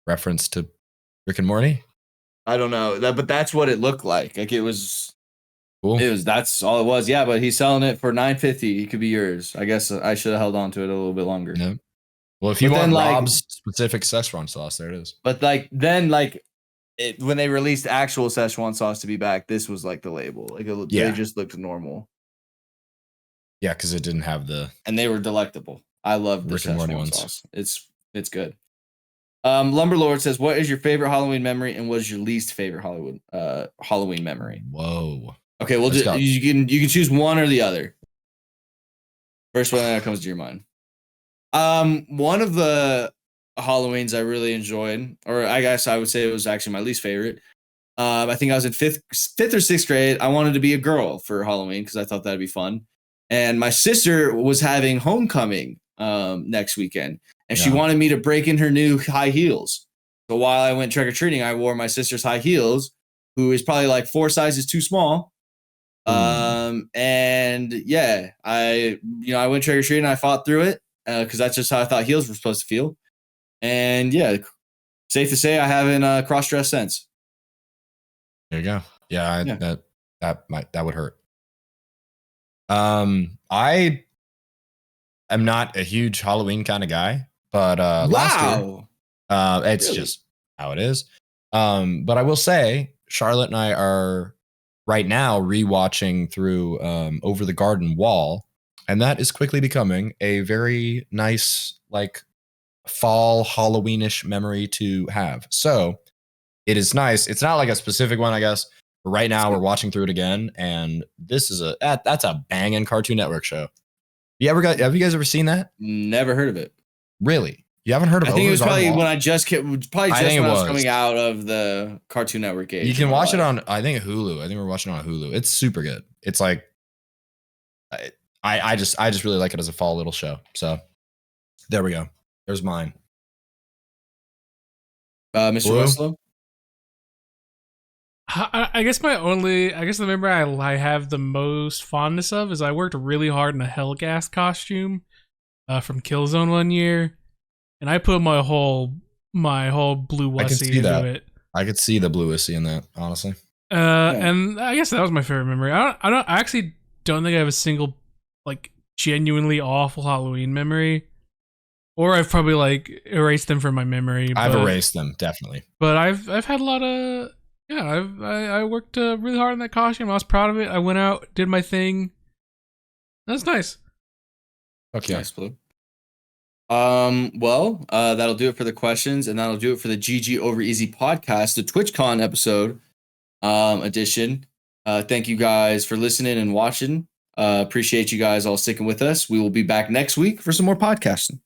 reference to Rick and Morty. I don't know but that's what it looked like. Like it was cool. That's all it was. Yeah, but he's selling it for $950. It could be yours. I guess I should have held on to it a little bit longer. Yeah. Well, if you want Rob's specific Szechuan sauce, there it is. But then when they released actual Szechuan sauce to be back, this was like the label. Like they just looked normal. Yeah, because it didn't have and they were delectable. I love the Szechuan sauce. It's good. Lumberlord says, "What is your favorite Halloween memory, and what is your least favorite Halloween memory?" Whoa. Okay, well, you can choose one or the other. First one that comes to your mind. One of the Halloweens I really enjoyed, or I guess I would say it was actually my least favorite. I think I was in fifth or sixth grade. I wanted to be a girl for Halloween because I thought that'd be fun. And my sister was having homecoming next weekend, and she wanted me to break in her new high heels. So while I went trick-or-treating, I wore my sister's high heels, who is probably like 4 sizes too small. And yeah, I went trick-or-treating, I fought through it because that's just how I thought heels were supposed to feel. And yeah, safe to say I haven't cross-dressed since. There you go. Yeah, that would hurt. I am not a huge Halloween kind of guy, but last year, it's just how it is. But I will say, Charlotte and I are right now rewatching through Over the Garden Wall, and that is quickly becoming a very nice, like, fall Halloweenish memory to have. So it is nice. It's not like a specific one, I guess. But right now, we're watching through it again, and this is that's a banging Cartoon Network show. Have you guys ever seen that? Never heard of it. Really? You haven't heard of it? I think it was probably when I was coming out of the Cartoon Network age. You can watch it on, I think, Hulu. I think we're watching it on Hulu. It's super good. It's like, I just really like it as a fall little show. So there we go. There's mine. Mr. Blue? Westlo? I guess the memory I have the most fondness of is I worked really hard in a Hellgas costume from Killzone one year, and I put my whole blue I can wussy see into that. it. I could see the blue wussy in that, honestly. And I guess that was my favorite memory. I actually don't think I have a single like genuinely awful Halloween memory, or I've probably like erased them from my memory. I've erased them, definitely. But I've had a lot of I worked really hard on that costume. I was proud of it. I went out, did my thing. That's nice. Okay. Nice, Blue. That'll do it for the questions, and that'll do it for the GG Over Easy podcast, the TwitchCon episode edition. Thank you guys for listening and watching. Appreciate you guys all sticking with us. We will be back next week for some more podcasting.